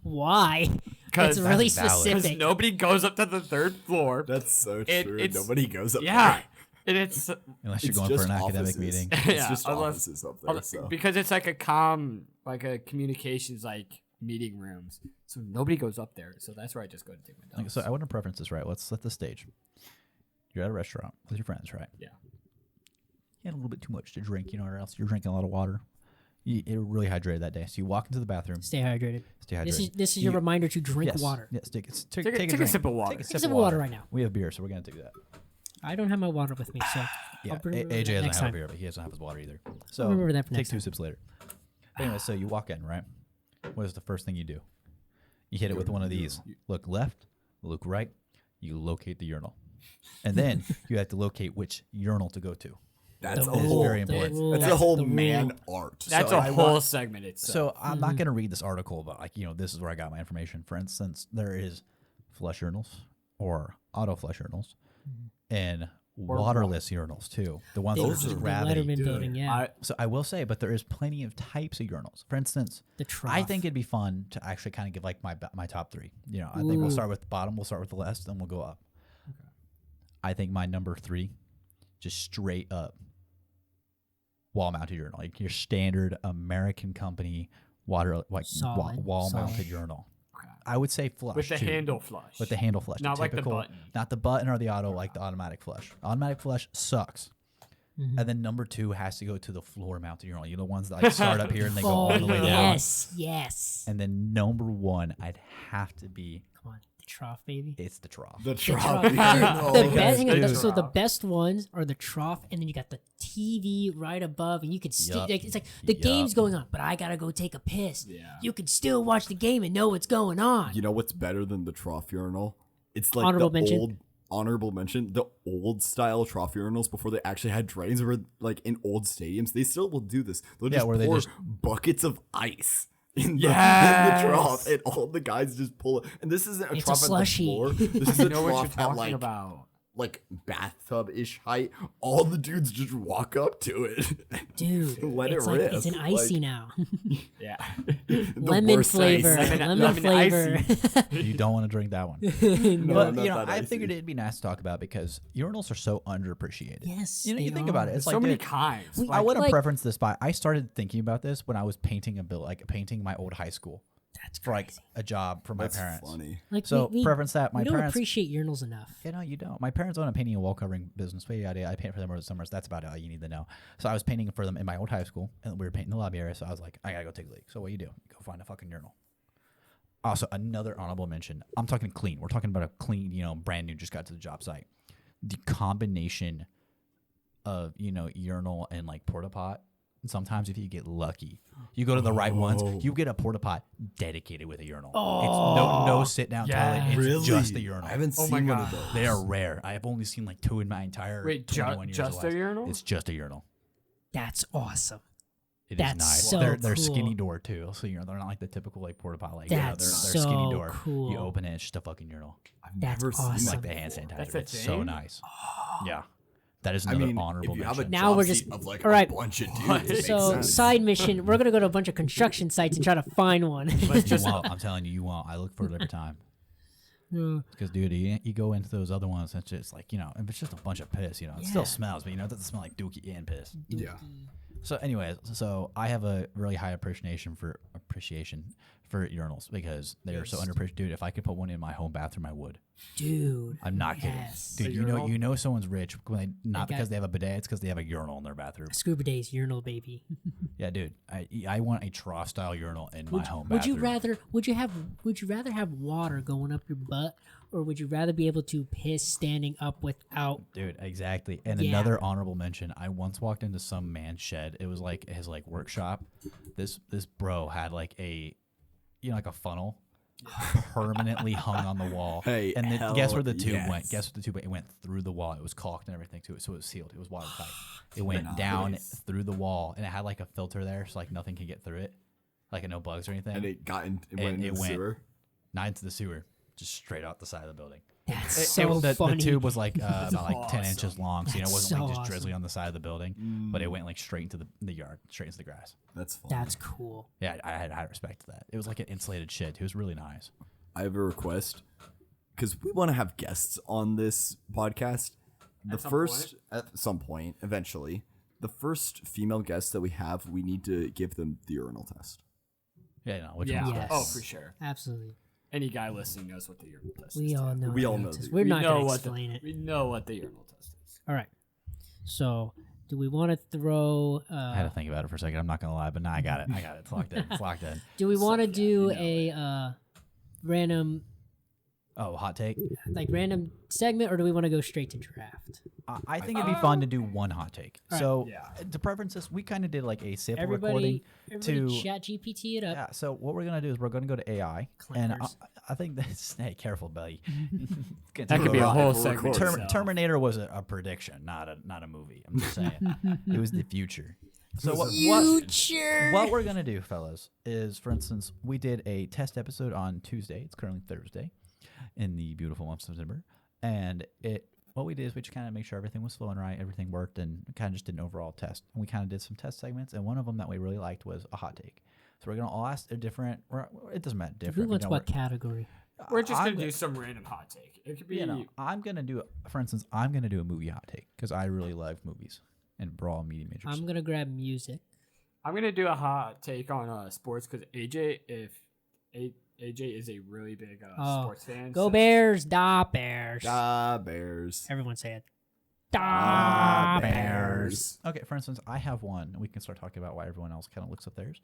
Why? 'Cause It's really that's valid. Because specific. nobody goes up to the 3rd floor. That's so It- true. it's- Nobody goes up Yeah. there. And it's Unless you're It's going for just an academic offices. meeting. It's Yeah, just unless- offices up there. So. because it's like a communications meeting rooms. So nobody goes up there. So that's where I just go to take my dumps. So I want to preference this, right? Let's set the stage. You're at a restaurant with your friends, right? Yeah. You had a little bit too much to drink, or else you're drinking a lot of water. You're really hydrated that day. So you walk into the bathroom, Stay hydrated. stay hydrated. This is your reminder to drink Yes, water. Yes, take Take a a drink. sip of water. Take a Take sip a sip of water right now. We have beer, so we're going to do that. I don't have my water with me, so Yeah, I'll remember AJ that doesn't next have time. a beer, but he doesn't have his water either. So remember that for take next 2 sips later. Anyway, so you walk in, right? What is the first thing you do? You hit it with one of these. Look left, look right. You locate the urinal. And then you have to locate which urinal to go to. That's The a rule, whole. very the important. rule, That's that's a whole the rule. man art. That's So a I whole want- segment itself. So I'm not going to read this article, but this is where I got my information. For instance, there is flush urinals or auto flush urinals and waterless urinals too. The ones that are Those just are the gravity. Letterman building, yeah. So I will say, but there is plenty of types of urinals. For instance, The trough. I think it'd be fun to actually kind of give like my top 3. I think we'll start with the bottom. We'll start with the left, then we'll go up. Okay. I think my number 3, just straight up wall-mounted urinal, like your standard American company Solid, wall-mounted solid. urinal. Okay. I would say flush with the too. handle flush. With the handle flush, Not like the typical- button. not the button or the auto, like the automatic flush. Automatic flush sucks. Mm-hmm. And then number 2 has to go to the floor-mounted urinal. The ones that start up here and they go Oh, all the way down. yes. And then number 1, I'd have to be Come on, the trough, baby. it's the trough. The The trough. trough. urinal. The Because, best, hang on, dude- so the best ones are the trough, and then you got the TV right above, and you could still. Yup. Like, it's like the Yup. game's going on, but I gotta go take a piss. Yeah. You can still watch the game and know what's going on. You know what's better than the trough urinal? It's like Honorable the mention. old honorable mention. The old style trough urinals before they actually had drains, were like in old stadiums. They still will do this. They'll Yeah, just where they pour just- buckets of ice in the Yes! trough, and all the guys just pull it. And this isn't a It's a trough at the slushie. floor. This is a I know what you're trough at talking like about. like bathtub-ish height, all the dudes just walk up to it. Dude, Let it's it like rip. it's an icy Like, now. Yeah. the Lemon worst flavor. ice. Lemon flavor. You don't want to drink that one. No, But not you know, that I icy. figured it'd be nice to talk about because urinals are so underappreciated. Yes, You know, you they think about it. are. It's So like, many dude, kinds. We- I want to like- preference this by I started thinking about this when I was painting a bill, like painting my old high school That's for like crazy. a job for my That's parents. funny. Like So we preference that my we don't parents. appreciate urinals enough. You know, you don't. My parents own a painting and wall covering business. But yeah, I paint for them over the summers. That's about all you need to know. So I was painting for them in my old high school, and we were painting the lobby area. So I was like, I gotta go take a leak. So what you do? You go find a fucking urinal. Also, another honorable mention. I'm talking clean. We're talking about a clean, you know, brand new, just got to the job site. The combination of, you know, urinal and like porta pot. Sometimes if you get lucky, you go to the right ones, you get a porta pot dedicated with a urinal. It's no sit down toilet. It's Really? just a urinal. I haven't Oh seen my one of God. those. They are rare. I have only seen like 2 in my entire Wait, 21 years just of a life. urinal? It's just a urinal. That's awesome. It is That's nice. so they're cool. skinny door too, so you know they're not like the typical like porta pot. Like That's they're skinny so door. cool. You open it, it's just a fucking urinal. I've That's never seen awesome. It's that like the hand before. sanitizer. a It's so thing? nice. Yeah, that is I another mean, honorable if you have a mention. Now job we're seat just- of like all right. a bunch of dudes, it makes So sense. side mission, we're gonna go to a bunch of construction sites and try to find one. You won't. I'm telling you, you won't. I look for it every time. Yeah. Because, dude, you go into those other ones, it's just like, you know, if it's just a bunch of piss, you know, it Yeah. still smells, but, you know, it doesn't smell like dookie and piss. Yeah. So, anyways, so I have a really high appreciation for urinals because they are so Yes. underappreciated. Dude, if I could put one in my home bathroom, I would. Dude. I'm not yes. kidding. Dude, A urinal? you know someone's rich when they, not They got- because they have a bidet, it's because they have a urinal in their bathroom. Scuba days, urinal baby. Yeah, dude, I want a trough style urinal in my home would bathroom. you rather have water going up your butt, or would you rather be able to piss standing up without? Dude, exactly. And Yeah. another honorable mention, I once walked into some man's shed. It was like his like workshop. This bro had like a, you know, like a funnel permanently hung on the wall. Hey, and then hell guess where the tube went? yes. Guess what the tube went? It went through the wall. It was caulked and everything to it, so it was sealed. It was watertight. It went down Nice. through the wall, and it had like a filter there, so like nothing could get through it, like no bugs or anything. And it got in, it And went it in the went- sewer. Not into the sewer, just straight out the side of the building. That's It- so the funny. tube was like about like 10 inches awesome. long, so you know it That's wasn't like so just awesome. drizzly on the side of the building, but it went like straight into the yard, straight into the grass. That's fun. That's cool. Yeah, I had high respect to that. It was like an insulated shed. It was really nice. I have a request because we want to have guests on this podcast. At some point, eventually, the first female guest that we have, we need to give them the urinal test. Yeah, no, which Yeah. one's Yes. Oh, for sure. Absolutely. Any guy listening knows what the urinal test We is. all too. know. We what all it know is. the- We're We not know gonna what explain it. We know what the urinal test is. All right. So, do we want to throw? I had to think about it for a second. I'm not gonna lie, but now I got it. I got it. It's locked in. It's locked in. Do we want to yeah, do you know a random, Oh, hot take. random segment, or do we want to go straight to draft? I think it'd be fun to do one hot take. All right. So Yeah. the preferences, we kind of did like a sample Everybody, recording to. chat GPT it up. Yeah, so what we're gonna do is we're gonna go to AI, and Clankers. I think that's hey, careful, buddy. That could be a Right, whole we'll segment. record. itself. Terminator was a prediction, not a movie. I'm just saying, it was the future. So what Future. we're gonna do, fellas, is for instance, we did a test episode on Tuesday. It's currently Thursday, in the beautiful month of September, and what we did is we just kind of make sure everything was flowing right, everything worked, and kind of just did an overall test. And we kind of did some test segments, and one of them that we really liked was a hot take. So we're gonna all ask a different. It doesn't matter Who different. wants you know, what category? We're just I'm gonna do some random hot take. It could be. You know, I'm gonna do. For instance, I'm gonna do a movie hot take because I really love movies and brawl media majors. I'm gonna grab music. I'm gonna do a hot take on sports because AJ is a really big sports fan. Go so- Bears, da Bears. Bears. Everyone say it. Da Da Bears. Okay, for instance, I have one. We can start talking about why everyone else kind of looks up theirs.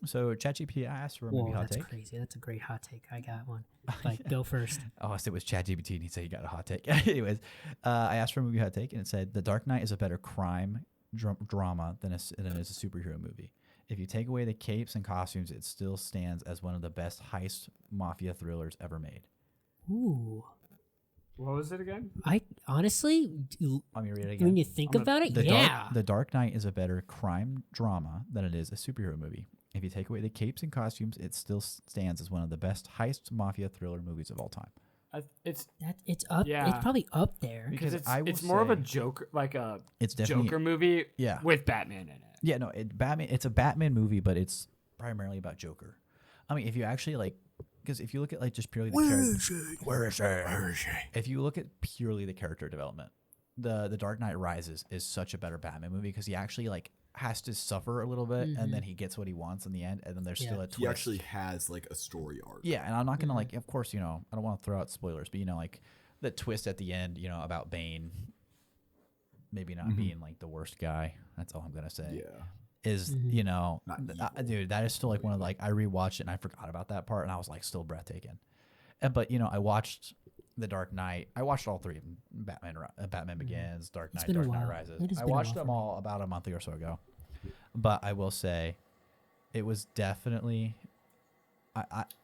So ChatGPT asked for a movie Whoa, hot that's take. crazy. That's a great hot take. I got one. Like, go first. Oh, I said it was ChatGPT, and he said he got a hot take. Anyways, I asked for a movie hot take, and it said The Dark Knight is a better crime drama than it is a superhero movie. If you take away the capes and costumes, it still stands as one of the best heist mafia thrillers ever made. Ooh. What was it again? I honestly, Let me read it again. when you think about it, The yeah. The Dark Knight is a better crime drama than it is a superhero movie. If you take away the capes and costumes, it still stands as one of the best heist mafia thriller movies of all time. It's It's up. Yeah. It's probably up there. because I will it's more of a say Joker, like a it's definitely Joker movie. Yeah. With Batman in it. Yeah, no, Batman. It's a Batman movie, but it's primarily about Joker. I mean, if you actually like, because if you look at like just purely the character, where is she? If you look at purely the character development, the Dark Knight Rises is such a better Batman movie because he actually like has to suffer a little bit, and then he gets what he wants in the end, and then there's still a twist. He actually has like a story arc. Yeah, and I'm not gonna like. Of course, I don't want to throw out spoilers, but like the twist at the end, about Bane, maybe not being like the worst guy. That's all I'm gonna say. Yeah. Is dude, that is still like one of like I rewatched it and I forgot about that part and I was like still breathtaking. But I watched The Dark Knight. I watched all three of them: Batman Begins, Dark Knight, been a Dark Knight while. Rises. It has I been a watched while them for me. all about a month or so ago. But I will say, it was definitely.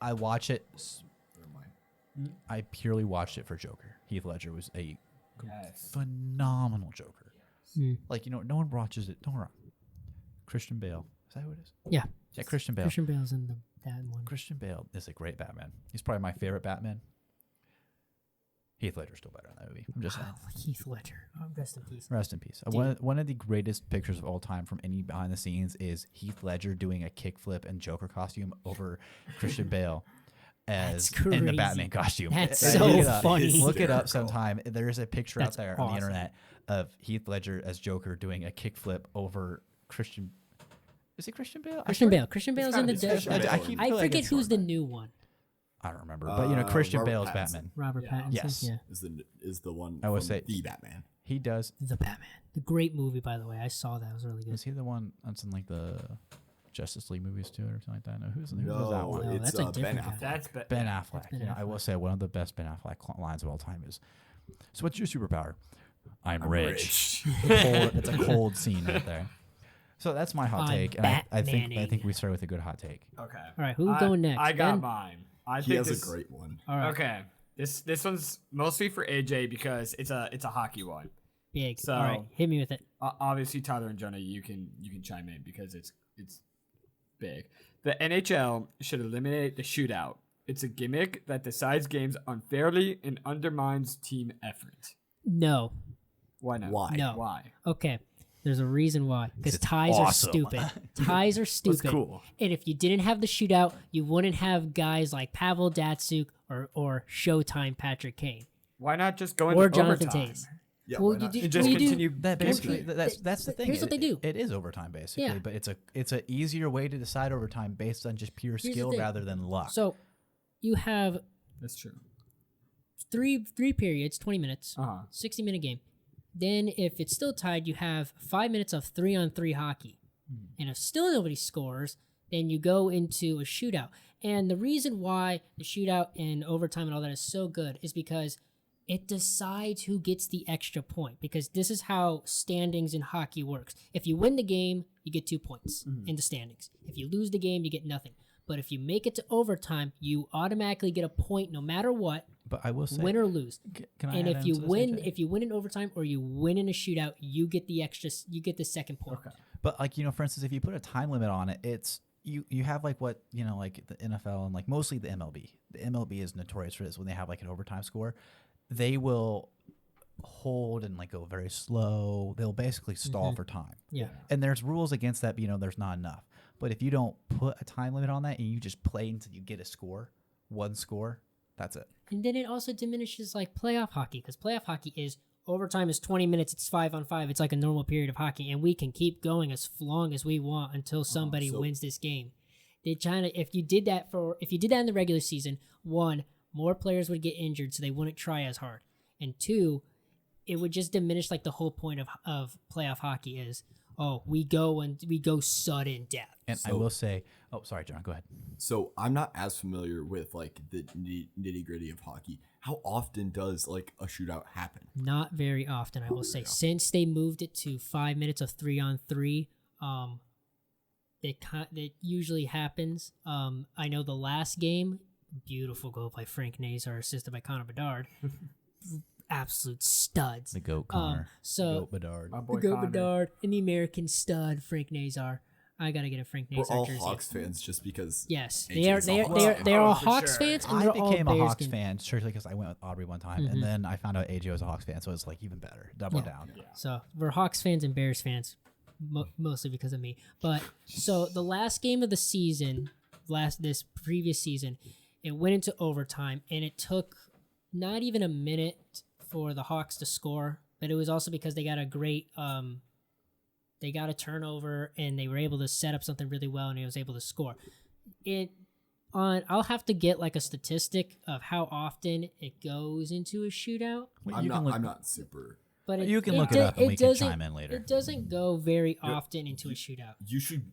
I watch it. I purely watched it for Joker. Heath Ledger was a Yes. phenomenal Joker. Mm. Like no one watches it. Don't get me wrong. Christian Bale. Is that who it is? Yeah. Yeah, Christian Bale. Christian Bale's in that one. Christian Bale is a great Batman. He's probably my favorite Batman. Heath Ledger's still better in that movie. I'm just saying. Wow, Heath Ledger. Oh, rest in peace. Rest in peace. Dude. One of the greatest pictures of all time from any behind the scenes is Heath Ledger doing a kickflip and Joker costume over Christian Bale as That's in the crazy. Batman costume. That's Look so it up. funny. Look it up Hysterical. sometime. There's a picture That's out there on awesome. the internet of Heath Ledger as Joker doing a kickflip over Christian. Is it Christian Bale? Christian Bale. Christian Bale's in the. Christian Bale. I keep I feeling like forget it's who's the Batman. new one. I don't remember, but Christian Robert Bale's Pattinson. Batman. Robert Yeah. Pattinson. Yes. Yeah. Is the one I would from say- the Batman. He does. The Batman. The great movie, by the way. I saw that. It was really good. Is he the one that's in like the Justice League movies too, or something like that? No, who was that No, one? No, it's that's a Ben different guy. Affleck. That's Ben Affleck. Ben You know, I will Affleck. say one of the best Ben Affleck lines of all time is, "So what's your superpower?" I'm I'm rich. rich. It's a cold scene right there. So that's my hot I'm take, and I think Batmaning. we started with a good hot take. Okay. All right, who's going next? I got Ben? mine. I He think has this, a great one. All right. Okay. This one's mostly for AJ because it's a hockey one. Big. So- All right, hit me with it. Obviously, Tyler and Jonah, you can chime in because it's big. The NHL should eliminate the shootout. It's a gimmick that decides games unfairly and undermines team effort. No. Why not? Why? No. Why? Okay. There's a reason why. Because It's ties awesome. are stupid. Ties are stupid. cool. And if you didn't have the shootout, you wouldn't have guys like Pavel Datsuk or Showtime Patrick Kane Why not just go or into Jonathan overtime? Taze. Yeah, Well, why you not? do- And just well, you do- continue. That basically, Okay. that's the thing. Here's what they do. It is overtime basically, Yeah. but it's a easier way to decide overtime based on just pure the skill thing. rather than luck. So you have That's true. three periods, 20 minutes, 60-minute game. Then if it's still tied, you have 5 minutes of 3-on-3 hockey. And if still nobody scores, then you go into a shootout. And the reason why the shootout and overtime and all that is so good is because it decides who gets the extra point. Because this is how standings in hockey works. If you win the game, you get 2 points in the standings. If you lose the game, you get nothing. But if you make it to overtime, you automatically get a point no matter what, but I will say, win or lose. can I And add if you into this, win, AJ? if you win in overtime or you win in a shootout, you get the extra. You get the second point. Okay. But like for instance, if you put a time limit on it, it's you have like what like the NFL and like mostly the MLB. The MLB is notorious for this. When they have like an overtime score, they will hold and like go very slow. They'll basically stall for time. Yeah. And there's rules against that, but there's not enough. But if you don't put a time limit on that and you just play until you get a score, one score, that's it. And then it also diminishes like playoff hockey because playoff hockey is overtime is 20 minutes. It's 5-on-5. It's like a normal period of hockey, and we can keep going as long as we want until somebody so- wins this game. They China. If you did that in the regular season, one, more players would get injured, so they wouldn't try as hard, and two, it would just diminish like the whole point of playoff hockey is. Oh, we go sudden death. And I will say, oh, sorry, John, go ahead. So I'm not as familiar with like the nitty gritty of hockey. How often does like a shootout happen? Not very often, I will say. Since they moved it to 5 minutes of 3-on-3, that usually happens. I know the last game, beautiful goal by Frank Nazar, assisted by Connor Bedard. Absolute studs. The GOAT Connor. So GOAT Bedard. My the boy goat Connor. Bedard and the American stud Frank Nazar. I gotta get a Frank We're Nazar all jersey. Hawks fans just because. Yes, AJ they are. is a They are. Hawks They are. fan. They are all for Hawks sure. fans, and I they're all became a Bears Hawks fans. fan strictly because I went with Aubrey one time, and then I found out AJ was a Hawks fan, so it's like even better, double down. So we're Hawks fans and Bears fans, mostly because of me. But so the last game of the season, this previous season, it went into overtime, and it took not even a minute for the Hawks to score. But it was also because they got a great, they got a turnover, and they were able to set up something really well, and he was able to score. I'll have to get like a statistic of how often it goes into a shootout. Well, I'm you not super. But You can look it up and we can chime in later. It doesn't go very often into a shootout. You should.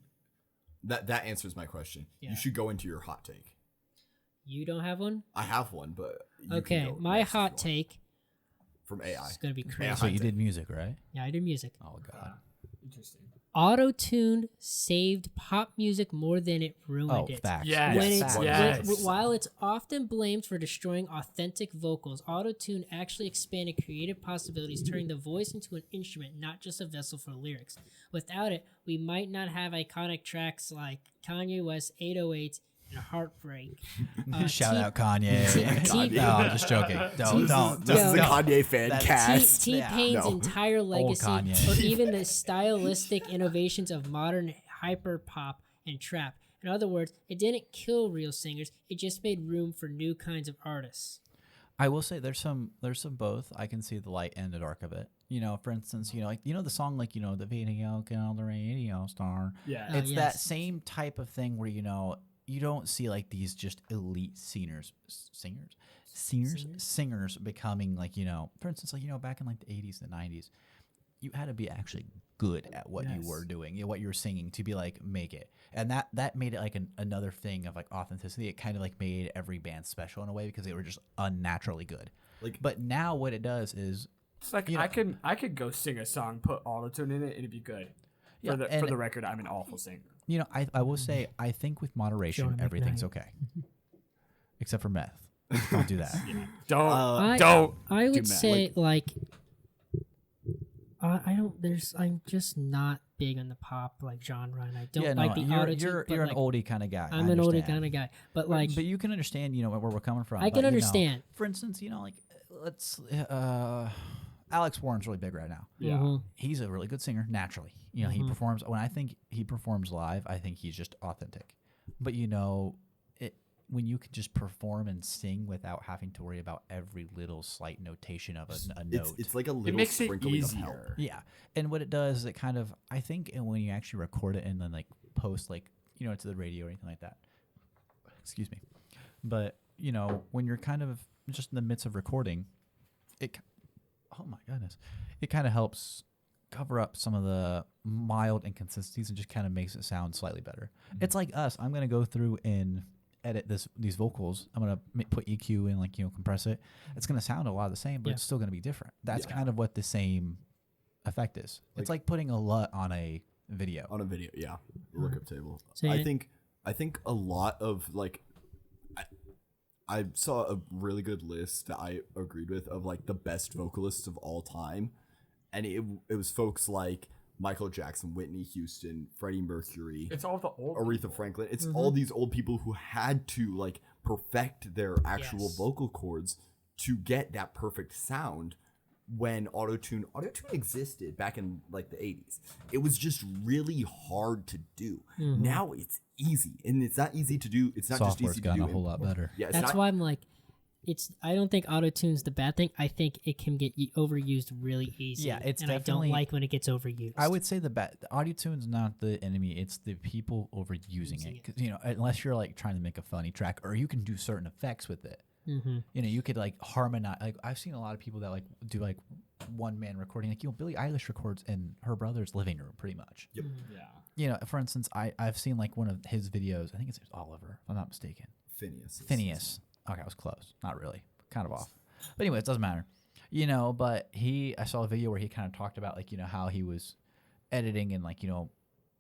That answers my question. Yeah. You should go into your hot take. You don't have one? I have one, but you can Okay, go my next if you hot want. take From AI. is gonna be crazy. So you did music, right? Yeah, I did music. Oh god. Interesting. Auto-tune saved pop music more than it ruined Oh, it. facts. Yes. When Yes. it's, Yes. While it's often blamed for destroying authentic vocals, auto-tune actually expanded creative possibilities, turning the voice into an instrument, not just a vessel for lyrics. Without it, we might not have iconic tracks like Kanye West 808 and Heartbreak. Shout out Kanye. T- no, I'm just joking. Don't. This is a Yo. Kanye fan That's- cast. T-Pain's No. entire legacy, Kanye. or even the stylistic innovations of modern hyper pop and trap. In other words, it didn't kill real singers; it just made room for new kinds of artists. I will say there's some both. I can see the light and the dark of it. You know, for instance, the song like the video can on the radio star. Yeah. Oh, It's yes. that same type of thing where you don't see like these just elite singers becoming like for instance like back in like the 80s and 90s, you had to be actually good at what you were doing, what you were singing to be like make it, and that made it like another thing of like authenticity. It kind of like made every band special in a way because they were just unnaturally good. Like, But now what it does is It's like I could go sing a song, put autotune in it, and it'd be good. Yeah, For and- the record, I'm an awful singer. I will say I think with moderation Jonah everything's McKnight. okay, except for meth. Don't do that. Don't I would meth. say like I don't. I'm just not big on the pop like genre, and I don't like the auto-tune. You're an oldie kind of guy. I'm an oldie kind of guy, but like but you can understand, where we're coming from. I can But, understand. For instance, like let's Alex Warren's really big right now. Yeah. Mhm. He's a really good singer naturally. He performs when I think he performs live, I think he's just authentic. But when you can just perform and sing without having to worry about every little slight notation of a note. It's like a little makes it sprinkling of help. easier. Yeah, and what it does is it kind of I think when you actually record it and then like post like to the radio or anything like that. Excuse me, but when you're kind of just in the midst of recording, oh my goodness, it kind of helps cover up some of the mild inconsistencies and just kind of makes it sound slightly better. It's like us. I'm gonna go through and edit these vocals. I'm gonna put EQ and compress it. It's gonna sound a lot the same, but it's still gonna be different. That's kind of what the same effect is. It's like putting a LUT on a video. On a video, yeah. Lookup table. So I think a lot of like I saw a really good list that I agreed with of like the best vocalists of all time, and it was folks like Michael Jackson, Whitney Houston, Freddie Mercury, It's all the old Aretha people. Franklin. It's all these old people who had to like perfect their actual Yes. vocal cords to get that perfect sound. When autotune existed back in like the 80s, it was just really hard to do. Now it's easy, and it's not easy to do. It's not Software's just easy to gotten do. a whole lot better. Yeah, it's That's not, why I'm like, I don't think auto-tune's the bad thing. I think it can get overused really easy. Yeah, it's and I definitely- don't like when it gets overused. I would say the audio tune's not the enemy; it's the people overusing it. 'Cause, unless you're like trying to make a funny track, or you can do certain effects with it. Mm-hmm. You could like harmonize. Like I've seen a lot of people that like do like one man recording. Like Billie Eilish records in her brother's living room, pretty much. Yep. Yeah. For instance, I've seen like one of his videos. I think it's Oliver, if I'm not mistaken. Phineas. Okay, I was close. Not really. Kind of off. But anyway, it doesn't matter. But I saw a video where he kind of talked about like, how he was editing and like,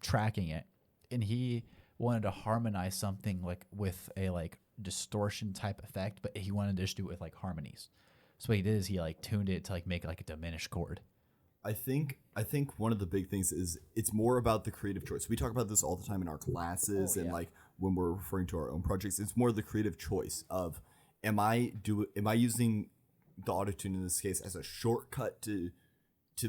tracking it. And he wanted to harmonize something like with a like distortion type effect, but he wanted to just do it with like harmonies. So what he did is he like tuned it to like make it like a diminished chord. I think one of the big things is it's more about the creative choice. We talk about this all the time in our classes and like when we're referring to our own projects. It's more the creative choice of am I using the autotune in this case as a shortcut to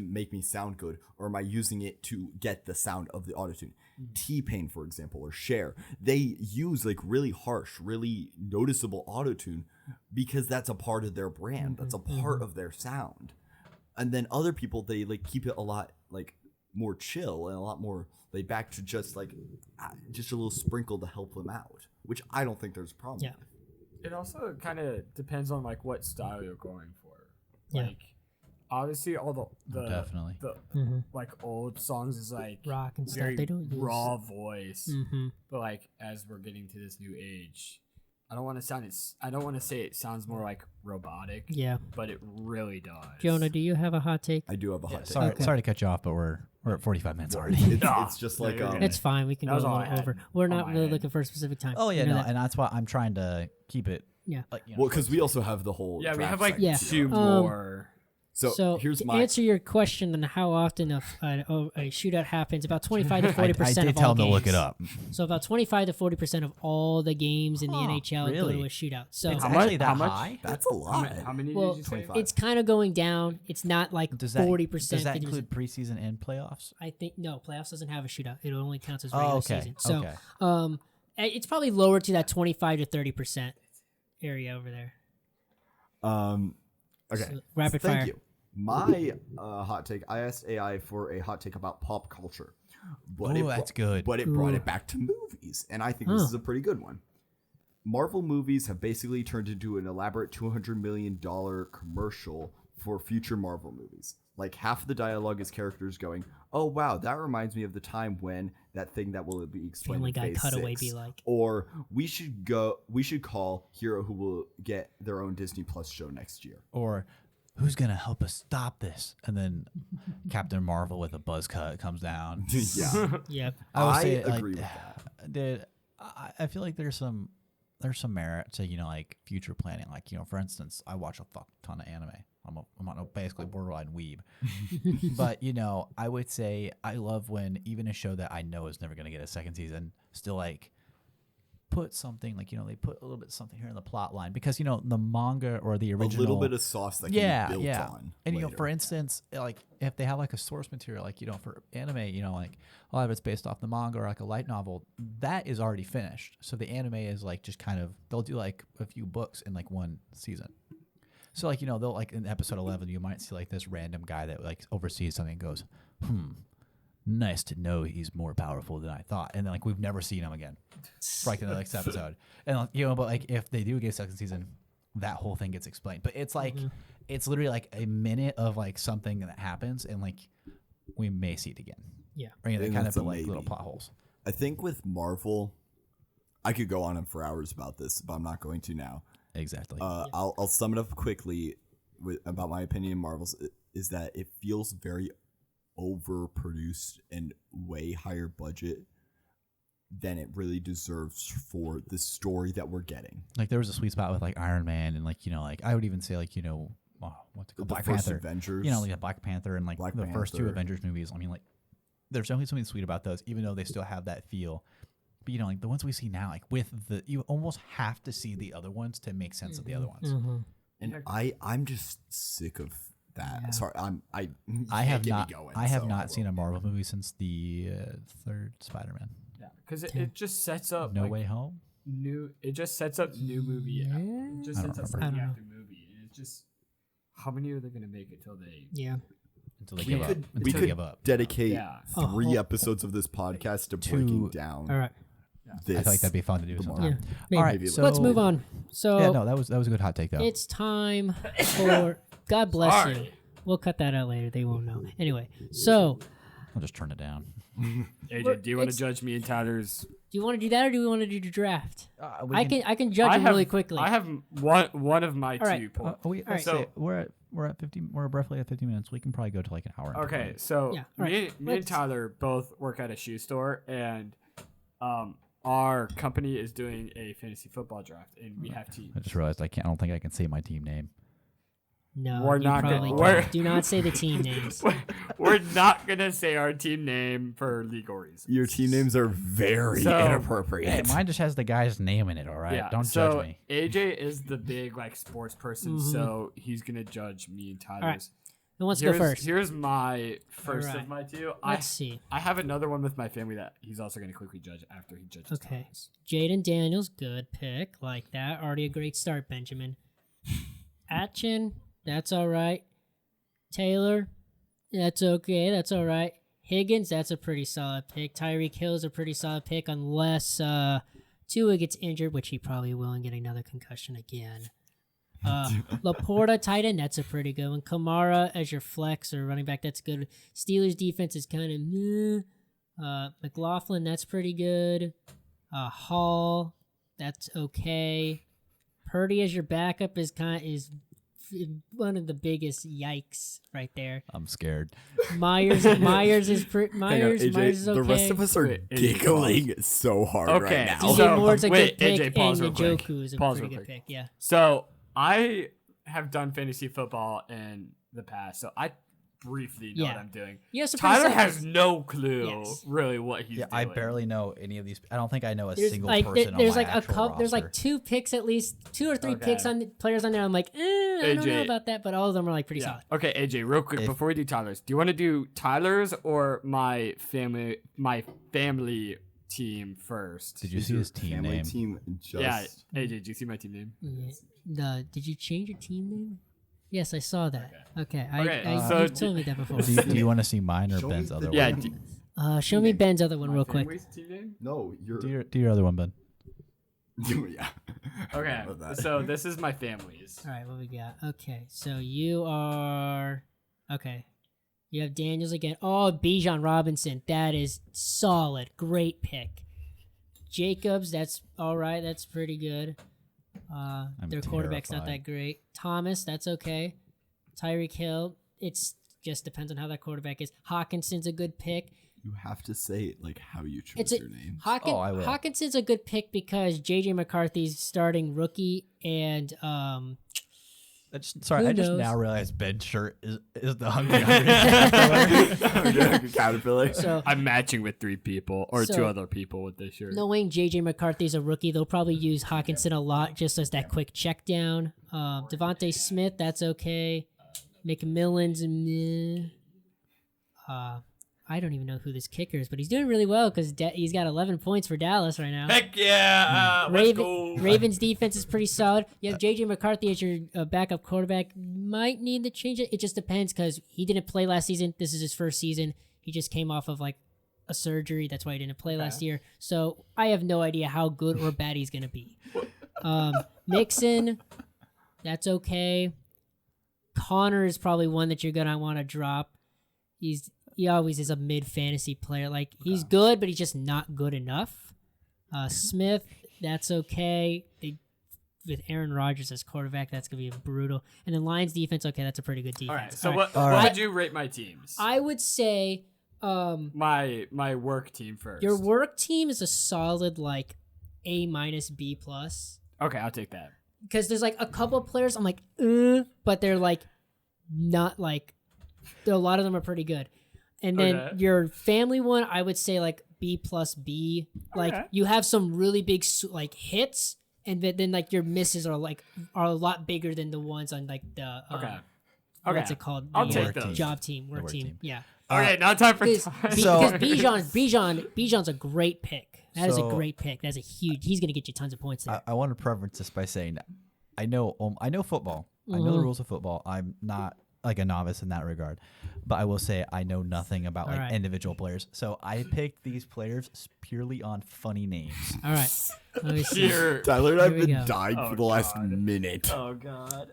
make me sound good, or am I using it to get the sound of the autotune? T-Pain, for example, or Cher, they use like really harsh, really noticeable autotune because that's a part of their brand. That's a part of their sound. And then other people, they like keep it a lot like more chill and a lot more laid back to just like just a little sprinkle to help them out, which I don't think there's a problem Yeah. with. It also kind of depends on like what style you're going for. Yeah. Like obviously all the Definitely. the like old songs is like Rock and stuff. very They don't use raw voice. Mm-hmm. But like as we're getting to this new age, I don't want to say it sounds more like robotic, Yeah. but it really does. Jonah, do you have a hot take? I do have a hot take. Sorry, Okay. sorry to cut you off, but we're at 45 minutes already. It's just No, like you're good. It's fine. We can That go was a all I little had over. We're on not my really head. looking for a specific time. Oh yeah, You know no, that. and that's why I'm trying to keep it. Yeah. Like, you know, well, because we also have the whole Yeah, we draft have like segment Yeah. too. two more. So here's to my answer your question on how often a shootout happens, about 25 to 40% I of did all tell him games. to look it up. So about 25 to 40% of all the games in the NHL go really? to a shootout. So It's How actually much- that how much- high. that's a lot. How many well, did you say? 25. it's kind of going down. It's not like Does that 40%. does that 50%. include preseason and playoffs? I think no, playoffs doesn't have a shootout. It only counts as Oh, regular okay. season. So, Okay. it's probably lower to that 25 to 30% area over there. Okay. So, rapid Thank fire. you. My hot take. I asked AI for a hot take about pop culture, but Ooh, that's good. But it brought Ooh. it back to movies, and I think this Huh. is a pretty good one. Marvel movies have basically turned into an elaborate $200 million commercial for future Marvel movies. Like half of the dialogue is characters going, "Oh wow, that reminds me of the time when that thing that will be explained Family in Guy Phase cutaway 6." be like. Or we should call Hero, who will get their own Disney Plus show next year. Or who's gonna help us stop this? And then Captain Marvel with a buzz cut comes down. Yeah. Yep. would I say, agree with that. Dude, I feel like there's some merit to like future planning. Like for instance, I watch a fuck ton of anime. I'm on a basically borderline weeb, but I would say I love when even a show that I know is never gonna get a second season still like put something like they put a little bit something here in the plot line because the manga or the original A little bit of sauce that can be built on. and later. for instance like if they have like a source material like for anime like a lot of it's based off the manga or like a light novel that is already finished, so the anime is like just kind of they'll do like a few books in like one season. So like they'll like in episode 11 you might see like this random guy that like oversees something and goes nice to know he's more powerful than I thought, and then like we've never seen him again for like the next episode. And but like if they do get a second season, that whole thing gets explained. But it's like it's literally like a minute of like something that happens, and like we may see it again. Yeah. Or they And kind of that's a put like little maybe. plot holes. I think with Marvel, I could go on for hours about this, but I'm not going to now. Exactly. I'll sum it up quickly about my opinion of Marvel's is that it feels very overproduced and way higher budget than it really deserves for the story that we're getting. Like there was a sweet spot with like Iron Man and like like I would even say like what's it called? The Black first Panther. Avengers. Like the Black Panther and like Black the first two Panther. Avengers movies. I mean like there's definitely something sweet about those, even though they still have that feel. But like the ones we see now, like with you almost have to see the other ones to make sense of the other ones. Mm-hmm. And I'm just sick of that. Yeah. Sorry, I have get me not. going, I have so not seen will. a Marvel movie since the third Spider-Man. Yeah, because it just sets up No like, Way Home. It just sets up new movie. It just I don't sets up remember. movie I don't after movie, and it's just how many are they gonna make until they? Yeah. Until they We give up. could, Until we they could give up. dedicate Yeah. 3 episodes of this podcast to Two- breaking down All right. this. I feel like that'd be fun to do the sometime. Yeah. Marvel. Maybe. All right, Maybe so Let's move on. So Yeah, no, that was a good hot take though. it's time for God bless you. Sorry. We'll cut that out later. They won't know. Anyway, so I'll just turn it down. AJ, do you want It's- to judge me and Tyler's? do you want to do that or do we want to do the draft? We I can judge them really quickly. I have one of my All right. two points. All right, So- we're at 50. We're roughly at 50 minutes. We can probably go to like an hour. and Okay, 20. so Yeah, all right. me and Let's- Tyler both work at a shoe store, and our company is doing a fantasy football draft, and we have teams. I just realized I don't think I can say my team name. No, We're you not probably gonna- don't. we're- Do not say the team names. We're not gonna say our team name for legal reasons. Your team names are very So- inappropriate. Hey, mine just has the guy's name in it. All right, Yeah, don't so judge me. AJ is the big like sports person, Mhm. so he's gonna judge me and Tyler's. Who wants to go first? Here's my first Alright. of my two. Let's see. I have another one with my family that he's also gonna quickly judge after he judges. Okay. Tyler's. Jaden Daniels, good pick. Like that. Already a great start, Benjamin. Atchin, that's all right. Taylor, that's okay. That's all right. Higgins, that's a pretty solid pick. Tyreek Hill's a pretty solid pick unless Tua gets injured, which he probably will, and get another concussion again. Laporta, tight end, that's a pretty good one. Kamara as your flex or running back, that's good. Steelers defense is kind of meh. McLaughlin, that's pretty good. Hall, that's okay. Purdy as your backup is one of the biggest yikes right there. I'm scared. Myers is Hang on, Myers AJ, is okay. the rest of us are Wait, AJ, giggling so hard Okay, right now. DJ So- Moore's a wait, good pick, AJ, pause and real quick. Njoku is a Pause pretty real good quick. pick. Yeah. So I have done fantasy football in the past, so I briefly know what Yeah. I'm doing. Yes, Tyler has no clue Yes. really what he's Yeah, doing. I barely know any of these. I don't think I know a There's single like person there's on my like a actual couple. There's like roster. 2 picks at least, 2 or 3 Okay. picks on the players on there. I'm like, I don't know AJ. about that, but all of them are like pretty Yeah. solid. Okay, AJ, real quick If- before we do Tyler's, do you want to do Tyler's or my family team first? Did you Is see your his team family name? team just Yeah, AJ, did you see my team name? Yeah. Did you change your team name? Yes, I saw that. Okay, Okay, you so told me that before. Do you want to see mine or Show me Ben's the- other Yeah. one? Show me Ben's other one My real quick. family's team name? No, you're Do your other one, Ben. yeah. Okay, Love that. so this is my family's. All right, what we got? Okay, so you are okay. You have Daniels again. Oh, Bijan Robinson, that is solid, great pick. Jacobs, that's all right. That's pretty good. Their quarterback's not that terrified. great. Thomas, that's okay. Tyreek Hill, it's just depends on how that quarterback is. Hawkinson's a good pick. You have to say it like how you chose It's a your name. Oh, I will. Hawkinson's a good pick because JJ McCarthy's starting rookie and Sorry, Who I just knows? now realized Ben's shirt is the Hungry Caterpillar. Caterpillar. so I'm matching with 3 people or 2 So- other people with this shirt. knowing JJ McCarthy's a rookie, they'll probably use Hawkinson a lot just as that quick check down. Devontae Smith, that's okay. McMillan's meh. I don't even know who this kicker is, but he's doing really well because he's got 11 points for Dallas right now. Heck yeah! Let's go. Ravens defense is pretty solid. You have JJ McCarthy as your backup quarterback. Might need to change it. It just depends because he didn't play last season. This is his first season. He just came off of like a surgery. That's why he didn't play last year. So I have no idea how good or bad he's gonna be. Mixon, that's okay. Connor is probably one that you're gonna want to drop. He always is a mid fantasy player. Like he's good, but he's just not good enough. Smith, that's okay. With Aaron Rodgers as quarterback, that's gonna be brutal. And then Lions defense, okay, that's a pretty good defense. All right. So All what All right. would you rate my teams? I would say my work team first. your work team is a solid like A minus B plus Okay, I'll take that. because there's like a couple of players I'm like, but they're like not like a lot of them are pretty good. And then Okay. your family one, I would say like B plus B. Like Okay. you have some really big like hits, and then like your misses are a lot bigger than the ones on like the Okay. what's Okay. it called? I'll The, take work those. team. Job team, work work team. team. Yeah. Okay, now time for Because time. So- Bijan's a great pick. That is a So- great pick. That's a huge. He's gonna get you tons of points there. I want to preference this by saying I know football. I know the rules of football. I'm not like a novice in that regard, but I will say I know nothing about like Alright. individual players. So I picked these players purely on funny names. All right. Let me see. Here. Tyler and I have Here we been go. dying Oh, for the last God. minute. Oh God.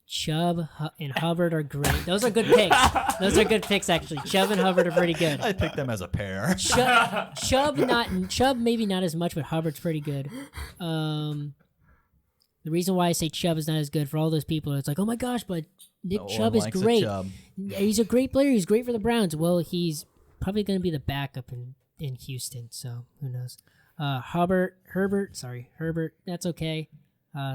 Chubb and Hubbard are great. Those are good picks. Those are good picks actually. Chubb and Hubbard are pretty good. I picked them as a pair. Chubb maybe not as much, but Hubbard's pretty good. The reason why I say Chubb is not as good for all those people, it's like, oh my gosh, but Nick No one Chubb is likes a great. Chubb. He's a great player. He's great for the Browns. Well, he's probably going to be the backup in Houston, so who knows? Herbert, that's okay.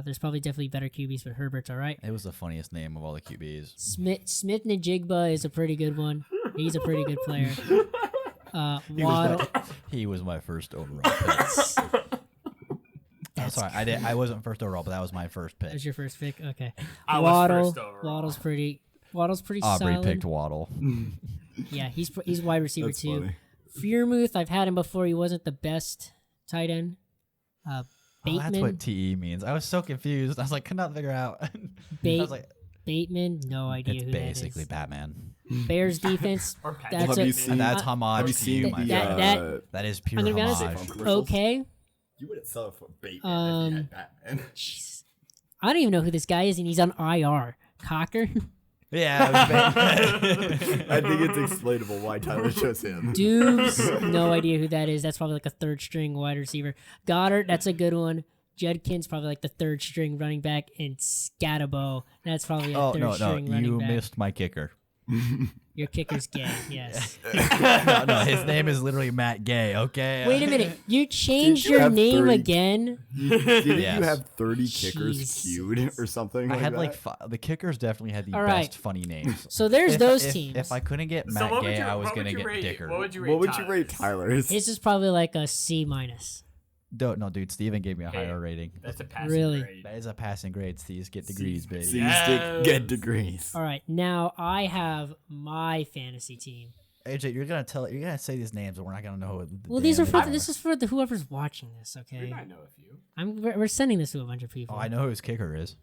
There's probably definitely better QBs, but Herbert's all right. It was the funniest name of all the QBs. Smith Najigba is a pretty good one. He's a pretty good player. Waddle. He was my first overall pick. I'm sorry, I wasn't first overall, but that was my first pick. That was your first pick? Okay. I was Waddle. first overall. Waddle's pretty Aubrey solid. picked Waddle. Yeah, he's wide receiver That's too. funny. Fearmouth, I've had him before. He wasn't the best tight end. Oh, Bateman. that's what TE means. I was so confused. I was like, could not figure out. I was like, Bateman, no idea it's who basically that is. Batman. Bears defense. Or Pat. That's Have a, you seen- And that's uh, homage Have you to you, seen my the? friend. That is pure I'm gonna be honest, homage. commercials? okay. You wouldn't sell it for Bateman if you had Batman. Jeez. I don't even know who this guy is, and he's on IR. Cocker. Yeah, it was Batman. I think it's explainable why Tyler chose him. Dubes, no idea who that is. That's probably like a third string wide receiver. Goddard, that's a good one. Judkins, probably like the third string running back. And Scatabo, that's probably a Oh, third no, string running you back. missed my kicker. Your kicker's gay, yes. no, his name is literally Matt Gay, okay? Wait a minute. You changed Did you your have name 30 again? Didn't Yes. you have 30 kickers Jesus. queued or something I like had that? like the kickers definitely had the All right. best funny names. So there's those if, teams. If I couldn't get So Matt what would Gay, you, I was what gonna would you get rate, Dicker. What would you rate? What would you rate Tyler's? Tyler's? His is probably like a C minus. No, dude, Steven gave me a Hey. higher rating. That's a passing Really? grade. That is a passing grade. Steve's get degrees, baby. So you Yes. get degrees. All right, now I have my fantasy team. AJ, you're gonna say these names, but we're not gonna know. What the Well, these are damn for this is for the whoever's watching this. We Okay, might know a few. we're sending this to a bunch of people. Oh, I know who his kicker is.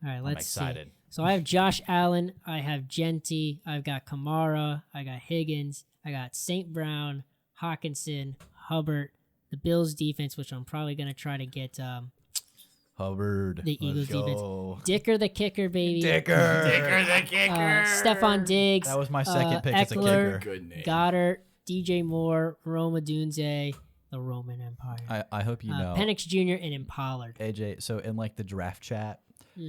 All right, let's see. excited. So I have Josh Allen, I have Genty, I've got Kamara, I got Higgins, I got St. Brown, Hawkinson, Hubbard, the Bills defense, which I'm probably gonna try to get Hubbard. the Eagles Let's defense. go. Dicker the kicker, baby. Dicker. Dicker the kicker. Stephon Diggs. That was my second pick as a Eckler, kicker. Good name. Goddard, DJ Moore, Roma Dunze, the Roman Empire. I hope you know. Penix Jr. and Pollard. AJ, so in like the draft chat,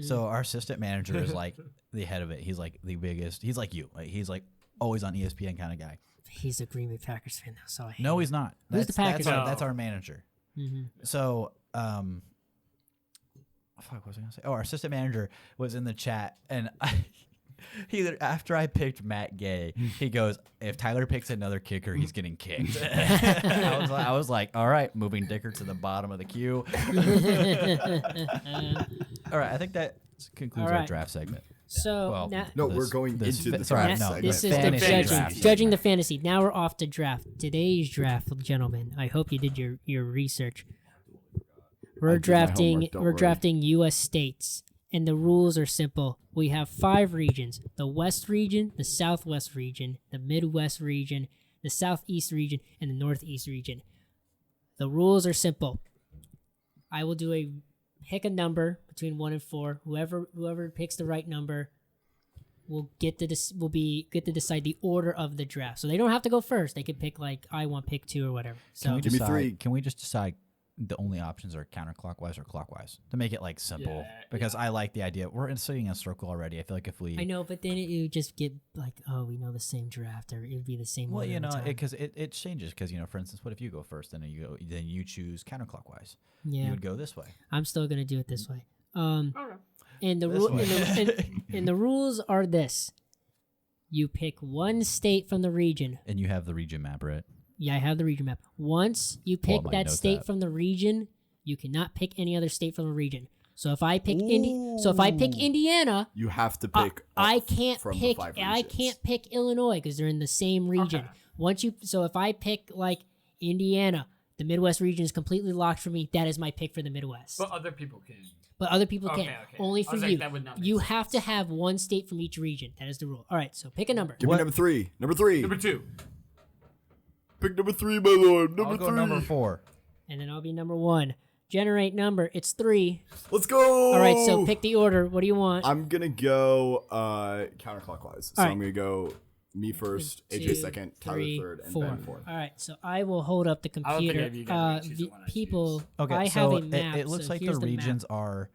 so our assistant manager is like the head of it. He's like the biggest. He's like you. Like, he's like always on ESPN kind of guy. He's a Green Bay Packers fan, though, so I hate No, him. he's not. Who's the Packers That's our, fan? that's our manager. Mhm. So, fuck, what was I gonna say? Oh, our assistant manager was in the chat, and after I picked Matt Gay, he goes, "If Tyler picks another kicker, he's getting kicked." I was like, "All right, moving Dicker to the bottom of the queue." All right, I think that concludes All our right. draft segment. So Well, now, No, we're going into the sorry, draft no, segment. this is the fantasy judging, draft judging the segment. fantasy. Now we're off to draft. Today's draft, gentlemen. I hope you did your research. We're I did my drafting. homework, don't We're worry. drafting U.S. states, and the rules are simple. We have 5 regions: the West region, the Southwest region, the Midwest region, the Southeast region, and the Northeast region. The rules are simple. I will do a pick a number between 1 and 4. Whoever picks the right number will get to decide the order of the draft. So they don't have to go first. They could pick like I want pick 2 or whatever. Can So we Give me decide, 3. Can we just decide the only options are counterclockwise or clockwise to make it like simple? Yeah, because I like the idea. We're sitting in a circle already. I feel like if we, I know, but then you just get like, oh, we know the same draft, or it would be the same. well, order you every know, time. because it changes. Because for instance, what if you go first, then you choose counterclockwise? yeah, You would go this way. I'm still gonna do it this way. Okay. And the This rule way. and the rules are this: you pick one state from the region. And you have the region map, right? Yeah, I have the region map. Once you Well, I pick might that note state that. from the region, you cannot pick any other state from the region. So if I pick Indiana, You have to pick. I up can't from pick. The 5 I regions. can't pick Illinois because they're in the same region. Okay. So if I pick like Indiana, the Midwest region is completely locked for me. That is my pick for the Midwest. But other people can. But other people Okay, can't. okay. Only I for was like, you. that would not make You sense. have to have one state from each region. That is the rule. All right. So pick a number. Give me number 3. Number 3. Number 2. Pick number 3, my lord. Number I'll go 3. number 4. And then I'll be number 1. Generate number. It's 3. Let's go. All right. So pick the order. What do you want? I'm gonna go counterclockwise. So All right. I'm gonna go me first, AJ 2, second, Tyler 3, third, and 4. Ben fourth. All right. So I will hold up the I don't think computer. any of you guys are gonna choose the one I People. Okay, I so have a map. it looks so like the here's map. regions are.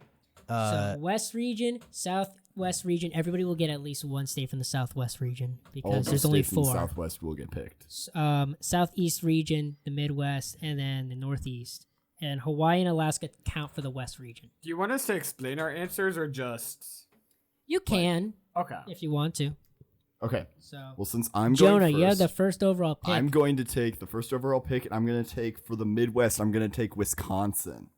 So West region, Southwest region. Everybody will get at least one state from the Southwest region All because the there's only states in the 4. Southwest will get picked. Southeast region, the Midwest, and then the Northeast. and Hawaii and Alaska count for the West region. Do you want us to explain our answers or just? You can Okay. if you want to. Okay. So, Well, since I'm Jonah, going first, you have the first overall pick. I'm going to take the first overall pick, and I'm going to take for the Midwest. I'm going to take Wisconsin.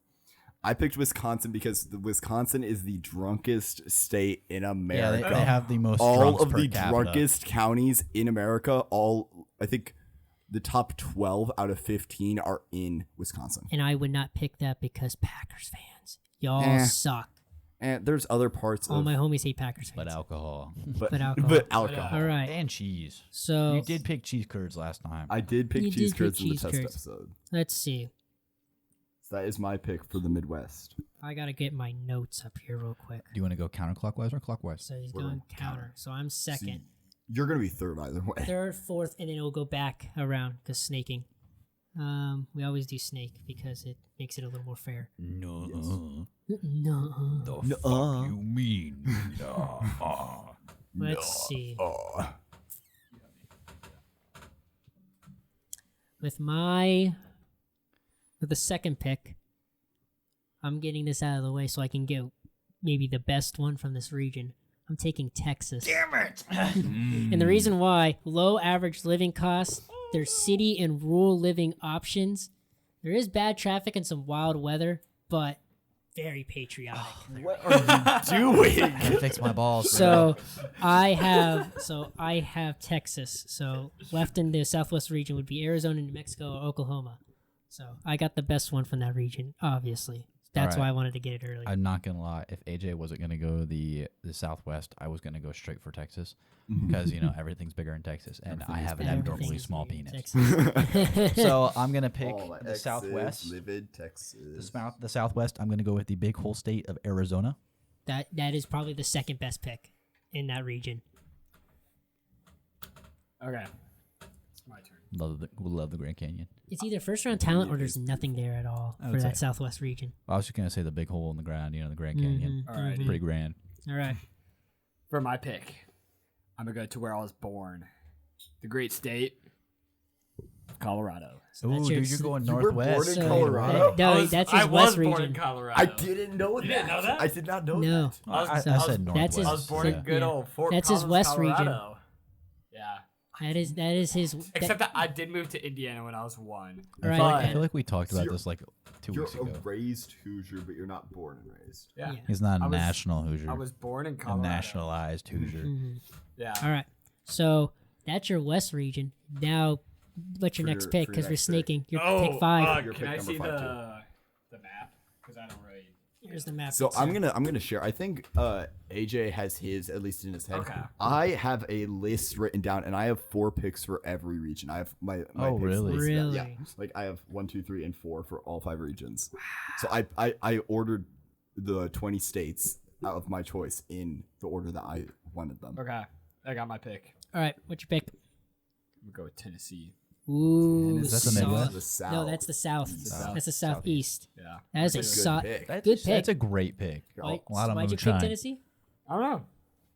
I picked Wisconsin because Wisconsin is the drunkest state in Yeah, America. they have the most all drunks of per the capita. drunkest counties in America. I think the top 12 out of 15 are in Wisconsin. and I would not pick that because Packers fans, y'all Eh. suck. And there's other parts All of my homies hate Packers But fans. alcohol. but alcohol. but alcohol. All right. And cheese. So You did pick cheese curds last time. I did pick You cheese did pick curds in the cheese test curds. episode. let's see. So that is my pick for the Midwest. I gotta get my notes up here real quick. Do you want to go counterclockwise or clockwise? So he's We're going going counter. counter. So I'm second, You're gonna be third either way. third, fourth, and then it'll go back around because snaking. We always do snake because it makes it a little more fair. No. No. The fuck you mean? No. Let's see. Oh. With the second pick, I'm getting this out of the way so I can get maybe the best one from this region. I'm taking Texas. Damn it! And the reason why, low average living costs, there's city and rural living options. There is bad traffic and some wild weather, but very patriotic. What are you doing? Gotta fix my balls. So I have Texas. So left in the Southwest region would be Arizona, New Mexico, or Oklahoma. So I got the best one from that region, obviously. That's All right. why I wanted to get it early. I'm not gonna lie. If AJ wasn't gonna go the Southwest, I was gonna go straight for Texas because everything's bigger in Texas, and I have an abnormally Everything's small big in penis. Texas. So I'm gonna pick Oh, my the exes, Southwest. Livid Texas. The Southwest. I'm gonna go with the big whole state of Arizona. that is probably the second best pick in that region. Okay. It's my turn. Love the Grand Canyon. It's either first round talent or there's nothing there at all I for would that say. Southwest region. I was just gonna say the big hole in the ground. The Grand Canyon. Mhm, Alrighty. mhm. Pretty grand. All right. For my pick, I'm gonna go to where I was born, the great state of Colorado. So that's Ooh, your dude, you're going You were born northwest. in so- Colorado? No, that's his I West was born in region. Colorado. I didn't know that. You didn't know that? I did not know No. that. I, I said that's northwest. his- I was born Yeah. in good old Fort That's his Collins, West region. Colorado. Yeah. That is his. Except that I did move to Indiana when I was 1. All right. I okay. feel like we talked So about you're- this like 2 You're weeks ago. a raised Hoosier, but you're not born and raised. Yeah. Yeah. He's not a I was- national Hoosier. I was born in a Colorado. nationalized Hoosier. Mhm. Yeah. All right. So that's your West region. Now, what's your For next your- pick? for your Because we're next pick. snaking. Your Oh, pick 5. Your can pick I number see 5 the map? Because I don't really. Here's the map. So It's, I'm gonna share. I think AJ has his at least in his head. Okay. I have a list written down, and I have 4 picks for every region. I have my Oh, picks really? listed out. Yeah, Really? like I have 1, 2, 3, and 4 for all 5 regions. So I ordered the 20 states out of my choice in the order that I wanted them. Okay. I got my pick. All right. What's your pick? I'm going to go with Tennessee. Ooh, Is that the solid. Midwest? The South. No, that's the South. South. That's the Southeast. Yeah. That is a That's a good solid. pick. Good pick. That's a great pick. Why, A lot of why'd you pick moonshine. Tennessee? I don't know.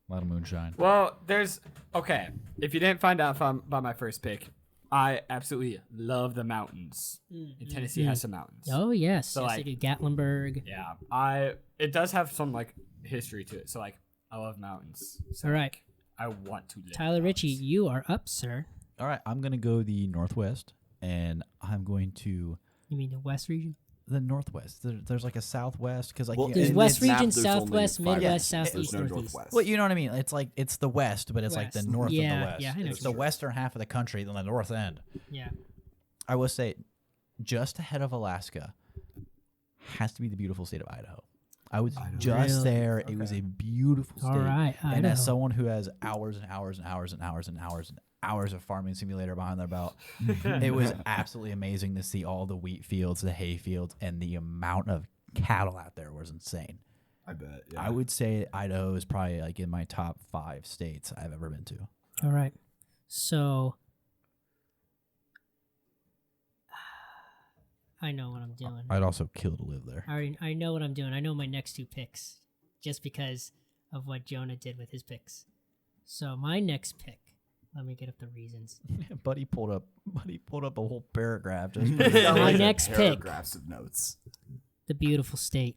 A lot of moonshine. Well, there's. Okay. If you didn't find out by my first pick, I absolutely love the mountains. And Tennessee has some mountains. Oh yes, So, yes like- they do. Gatlinburg. Yeah. It does have some like history to it. So like I love mountains. So All right, I want to live. Tyler in Ritchie, mountains. you are up, sir. All right, I'm gonna go the Northwest, and I'm going to You mean the West region? the Northwest. There's like a Southwest because like Well, yeah, There's in West this map, region, there's only Southwest, 5 Midwest, regions. Southeast, There's no Northeast. Northwest. well, you know what I mean. It's like it's the West, but it's like the West. north Yeah, of the West. yeah, I know It's what the you mean. western half of the country, then the north end. Yeah. I will say, just ahead of Alaska, has to be the beautiful state of Idaho. I was just Really? there. It was a beautiful state. All right, And Idaho. as someone who has hours and hours and hours and hours and hours and hours of farming simulator behind their belt, it was absolutely amazing to see all the wheat fields, the hay fields, and the amount of cattle out there was insane. I bet. Yeah. I would say Idaho is probably like in my top 5 states I've ever been to. All right. So I know what I'm doing. I'd also kill to live there. I know what I'm doing. I know my next 2 picks just because of what Jonah did with his picks. So my next pick Let me get up the reasons. Buddy pulled up a whole paragraph just He's for got, My like, next pick. paragraphs of notes. The beautiful state.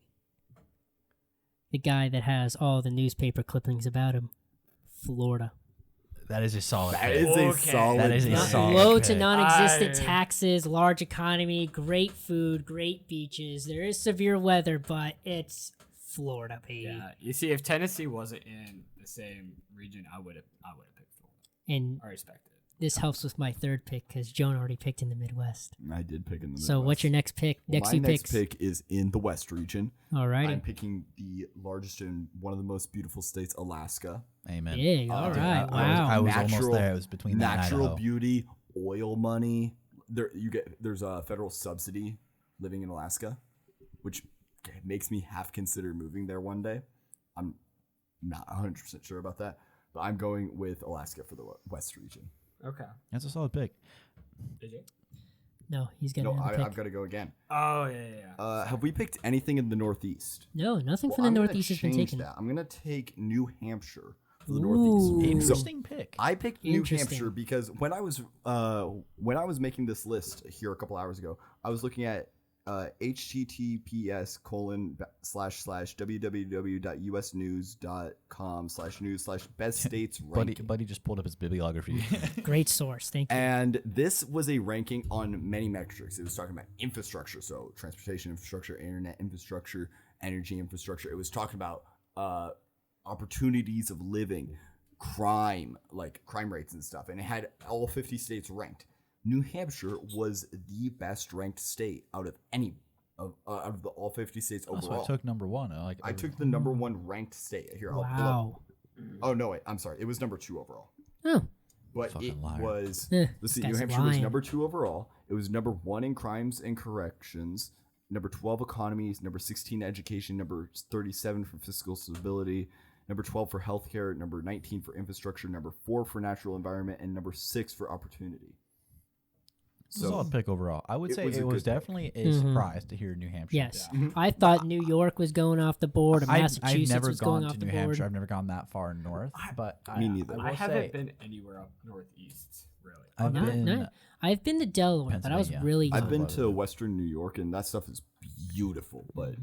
The guy that has all the newspaper clippings about him. Florida. That is a solid That pick. is a Okay. solid. That is a pick. solid Low to pick. non-existent I- taxes, large economy, great food, great beaches. There is severe weather, but it's Florida, baby. Yeah, you see, if Tennessee wasn't in the same region, I would have picked Florida. And I respect it. this helps with my third pick because Joan already picked in the Midwest. I did pick in the So what's your Midwest. next pick? Well, Next my two next picks. pick is in the West region. Alrighty. I'm picking the largest and one of the most beautiful states, Alaska. Amen. Big. All dude, right. Wow. I was almost Natural- there. It was between that and Natural Idaho. beauty, oil money. There's a federal subsidy living in Alaska, which makes me half consider moving there one day. I'm not 100% sure about that, but I'm going with Alaska for the West region. Okay. That's a solid pick. Did you? No, he's got No, another pick. I've got to go again. Oh yeah. Have we picked anything in the Northeast? No, nothing Well, from the I'm gonna Northeast has been change taken. that. I'm gonna take New Hampshire for the Ooh. Northeast. Interesting pick. I picked New Interesting. Hampshire because when I was making this list here a couple hours ago, I was looking at https://www.usnews.com/news/best states ranking. Buddy just pulled up his bibliography. Great source. Thank you. And this was a ranking on many metrics. It was talking about infrastructure, so transportation infrastructure, internet infrastructure, energy infrastructure. It was talking about opportunities of living, crime, like crime rates and stuff. And it had all 50 states ranked. New Hampshire was the best ranked state out of any of the all 50 states So overall. I took number one. I took the number one ranked state. Here, I'll pull up. Wow. Oh no, wait, I'm sorry. It was number 2 overall. Oh, But Fucking it liar. was Eh, let's see, this New guy's Hampshire was lying. number 2 overall. It was number 1 in crimes and corrections, number 12 economies, number 16 education, number 37 for fiscal stability, number 12 for healthcare, number 19 for infrastructure, number 4 for natural environment, and number 6 for opportunity. It's a solid pick overall. I would It say was a it was good pick. definitely a surprise to hear New Hampshire. yes. Yeah. I thought New York was going off the board, or I've Massachusetts never was going gone off to the New board. Hampshire. I've never gone that far north, but Me neither. I will haven't say, been anywhere up northeast, really. I've Not- been. not- I've been to Delaware, but I was Pennsylvania. really young. I've been Love to it. Western New York, and that stuff is beautiful. But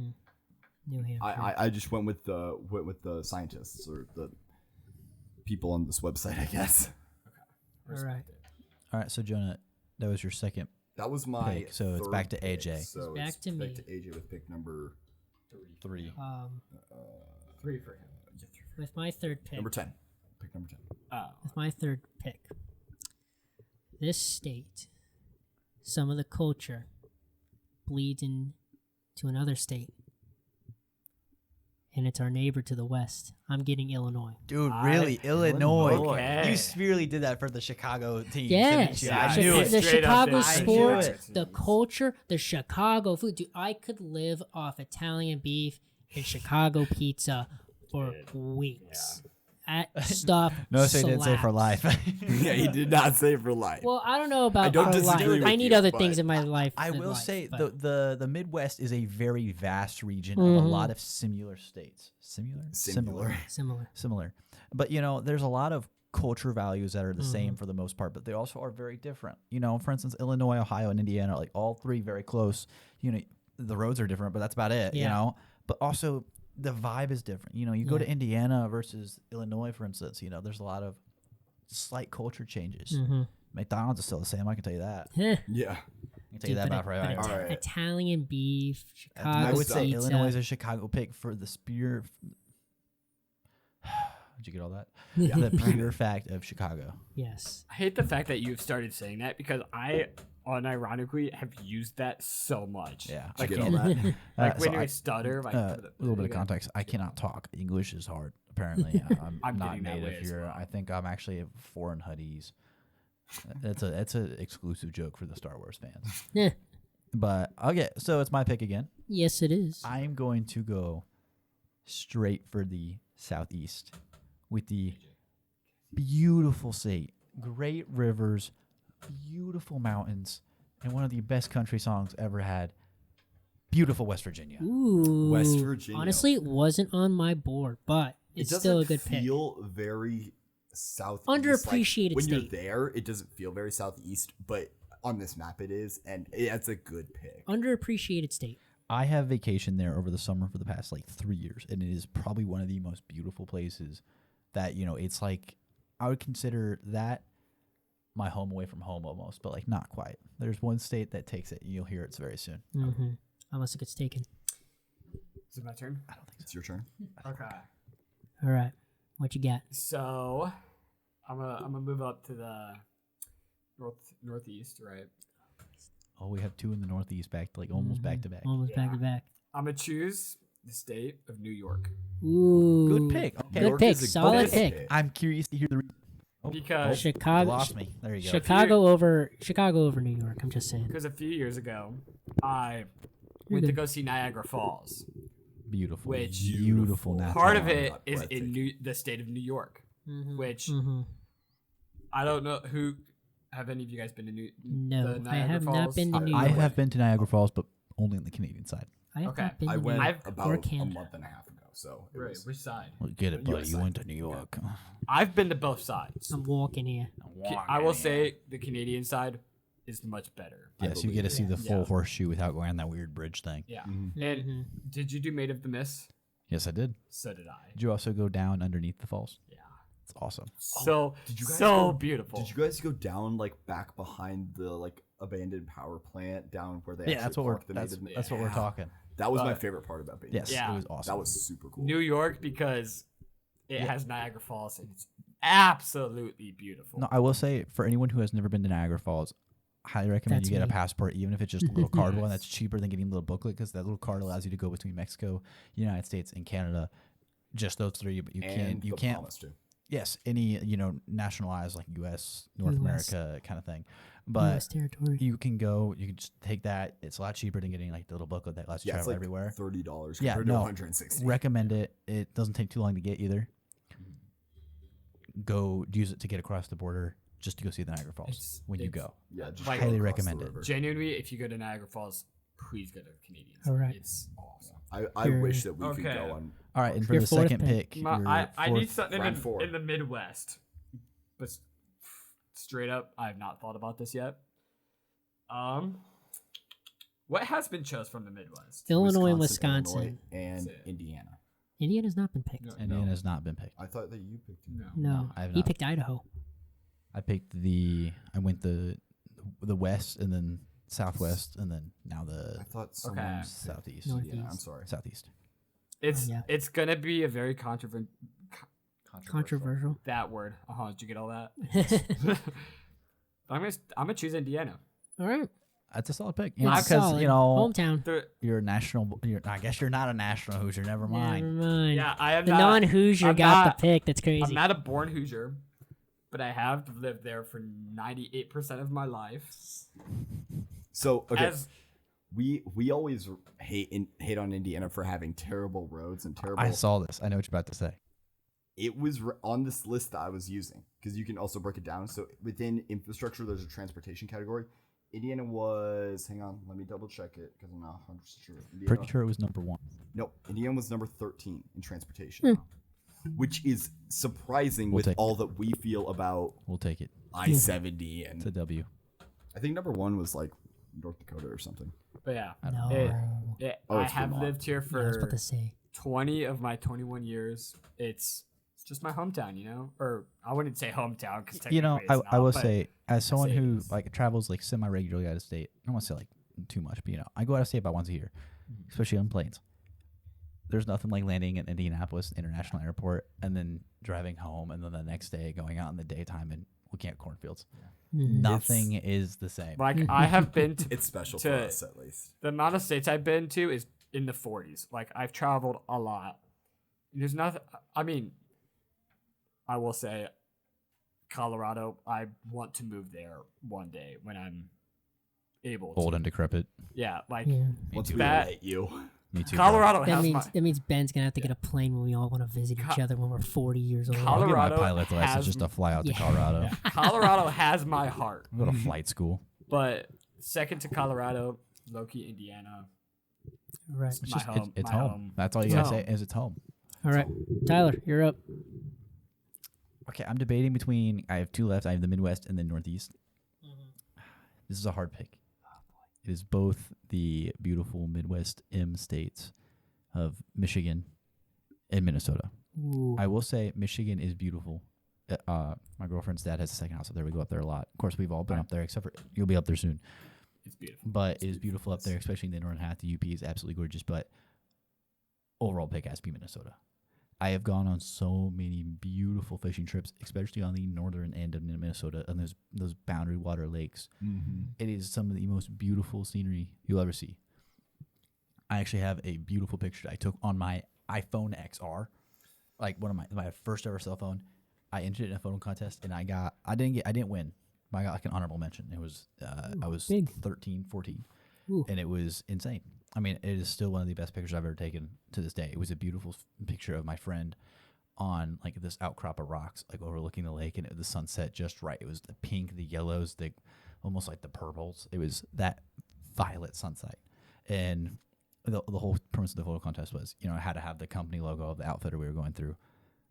New Hampshire. I just went with the scientists or the people on this website, I guess. All right. All right, so Jonah, that was your second. That was my Pick, so it's third back to pick, AJ. So Back it's to back me. to AJ with pick number 3. 3 for him. With my third pick. number 10. Pick number 10. Oh. With my third pick. This state, some of the culture bleeds into another state. And it's our neighbor to the west. I'm getting Illinois. Dude, really? Illinois. Okay. You really did that for the Chicago team. Yes. didn't you? I Yeah, knew it. The Straight up Chicago there. I knew sports, it. the culture, the Chicago food. Dude, I could live off Italian beef and Chicago pizza for weeks. That stuff Notice they didn't say for slaps. life. Yeah, he did not say for life. Well, I don't know about I don't for disagree life. with I need you, other but things in my life. I than will life, say but- the Midwest is a very vast region of a lot of similar states. Similar. Similar. But there's a lot of culture values that are the same for the most part, but they also are very different. For instance, Illinois, Ohio, and Indiana, like all three very close. The roads are different, but that's about it. Yeah. But also the vibe is different. You go to Indiana versus Illinois, for instance. There's a lot of slight culture changes. McDonald's is still the same. I can tell you that. Eh. Yeah. I can tell you that about forever. All right. Italian beef, Chicago I would say pizza. Illinois is a Chicago pick for the spear. Did you get all that? Yeah. The pure fact of Chicago. Yes. I hate the fact that you've started saying that because I, unironically, have used that so much. Yeah, Like, I get all that. like so when I- you stutter. Like, A little bit of context. I cannot talk. English is hard. Apparently, I'm I'm not getting that way native as here. well. I think I'm actually a foreign hoodies. That's an exclusive joke for the Star Wars fans. Yeah. But okay, so it's my pick again. Yes, it is. I'm going to go straight for the southeast with the beautiful state, great rivers, beautiful mountains, and one of the best country songs ever had. Beautiful West Virginia. Ooh. West Virginia. Honestly, it wasn't on my board, but it's it still a doesn't good pick. feel very southeast. Underappreciated when you're state. there, it doesn't feel very southeast, but on this map it is, and it's a good pick. Underappreciated state. I have vacationed there over the summer for the past like 3 years, and it is probably one of the most beautiful places that, it's like I would consider that my home away from home almost, but like not quite. There's one state that takes it, and you'll hear it very soon. Mm-hmm. Unless it gets taken. Is it my turn? I don't think so. It's your turn. Okay. All right. What you got? So, I'm gonna move up to the northeast, right? Oh, we have two in the Northeast back to like almost back to back. Almost back to back. I'm gonna choose the state of New York Ooh. Good pick. Okay. Good York pick. is a Solid good pick. I'm curious to hear the reason. because Chicago. Lost me. There you go. Chicago over New York. I'm just saying. a few years ago I You're went to good. go see Niagara Falls. Beautiful. Which- beautiful natural. Part of Oh, it not is in breathtaking. the state of New York, Mm-hmm. which Mm-hmm. I don't know who. Have any of you guys been to No, the I Niagara have not Falls? been to New I York. have been to Niagara Falls, but only on the Canadian side. I have Okay. not been I to New went York or about a Canada. month and a half ago, so it Right, was, which side? Well, get it, buddy. US You side. went to New York. I've been to both sides. I'm walking here. I will say the Canadian side is much better. Yes, you get to see the full Yeah. horseshoe without going on that weird bridge thing. Yeah. Mhm. And Mhm. did you do Made of the Mist? Yes, I did. So did I. Did you also go down underneath the falls? Yeah. It's awesome. So did you guys so go- beautiful. Did you guys go down like back behind the like abandoned power plant down where they Yeah, actually that's what we're parked the that's, native- that's what we're Yeah. talking. That was my But- favorite part about being Yes, there. Yeah. it was awesome. That was super cool. New York because it has Niagara Falls and it's absolutely beautiful. No, I will say for anyone who has never been to Niagara Falls, highly recommend That's you get a me. passport, even if it's just a little card one. Yes. That's cheaper than getting a little booklet because that little card allows you to go between Mexico, United States, and Canada. Just those three, but you and the can't. Bahamas, too. Yes, any nationalized like U.S. North US. America kind of thing, but U.S. territory. you can go. You can just take that. It's a lot cheaper than getting like the little booklet that lets you Yeah, it's travel like everywhere. $30 Yeah, compared no. to 160. Recommend it. It doesn't take too long to get either. Go use it to get across the border just to go see the Niagara Falls It's- when you it's- go. Yeah, just Like- go Highly across the recommend it. river. Genuinely, if you go to Niagara Falls, please go to Canadian. All right. It's awesome. I Your- wish that we could Okay. go on. All right, and for Your the fourth second pick. pick, I your need fourth- something round four. in the Midwest. But straight up, I have not thought about this yet. What has been chose from the Midwest? Illinois, Wisconsin. Illinois, and That's it. Indiana. Indiana's not been picked. No. Indiana has not been picked. I thought that you picked him. No. No, I have he not. picked Idaho. I picked I went the west and then southwest and then now the I thought someone Okay. picked southeast. Northeast. Indiana. I'm sorry. Southeast. It's Yeah. gonna be a very Controversial. that word. Did you get all that? I'm gonna choose Indiana. All right. That's a solid pick. It's Because solid. Hometown. you're a national. I guess you're not a national Hoosier. Never mind. Never mind. Yeah, I am The not. non-Hoosier I'm got not- the pick. That's I'm crazy. not a born Hoosier, but I have lived there for 98% of my life. So okay, As we always hate on Indiana for having terrible roads and terrible. I saw this. I know what you're about to say. It was on this list that I was using because you can also break it down. So within infrastructure, there's a transportation category. Indiana was. Hang on, let me double check it because I'm not 100% sure. Indiana, Pretty sure it was number 1. No, Indiana was number 13 in transportation, which is surprising We'll with take all that we feel about We'll take it. I-70 It's a and W. I think number 1 was like North Dakota or something. But yeah, No. Oh, I it's have Vermont. lived here Yeah, I was about for to say. 20 of my 21 years. It's just my hometown, or I wouldn't say hometown because I will say, as someone say it who is. like travels like semi-regularly out of state, I don't want to say like too much, but I go out of state about once a year, especially on planes. There's nothing like landing at Indianapolis International Airport and then driving home, and then the next day going out in the daytime and looking at cornfields. Mhm. Nothing is the same. like I have been to It's special for To- us at least. the amount of states I've been to is in the 40s. Like I've traveled a lot. There's nothing. I mean, I will say, Colorado. I want to move there one day when I'm able. Old to. and decrepit. Yeah, like Yeah. Once too. we That- let you. Me too. Colorado That has means my that means Ben's gonna have to get a plane when we all want to visit each other when we're 40 years old. I'll get my Colorado pilot's license has- just to fly out to Yeah. Colorado. Colorado has my heart. Go to flight school. But second to Colorado, Loki, Indiana. Right. It's My just home, it's my home. home. That's all you It's gotta home. say is it's home. All right, Tyler, you're up. Okay, I'm debating between. I have two left. I have the Midwest and the Northeast. This is a hard pick. It is both the beautiful Midwest M states of Michigan and Minnesota. Ooh. I will say Michigan is beautiful. My girlfriend's dad has a second house up there. We go up there a lot. Of course, we've all been up there, except for you'll be up there soon. It's beautiful. But it is beautiful up there, especially in the northern half. The UP is absolutely gorgeous. But overall pick has to be Minnesota. I have gone on so many beautiful fishing trips, especially on the northern end of Minnesota and those boundary water lakes. Mm-hmm. It is some of the most beautiful scenery you'll ever see. I actually have a beautiful picture that I took on my iPhone XR, like one of my first ever cell phone. I entered it in a photo contest and I didn't win, but I got like an honorable mention. It was I was big. 13, 14, Ooh. and it was insane. I mean, it is still one of the best pictures I've ever taken to this day. It was a beautiful picture of my friend on like this outcrop of rocks, like overlooking the lake, and the sunset just right. It was the pink, the yellows, the almost like the purples. It was that violet sunset, and the whole premise of the photo contest was, I had to have the company logo of the outfitter we were going through,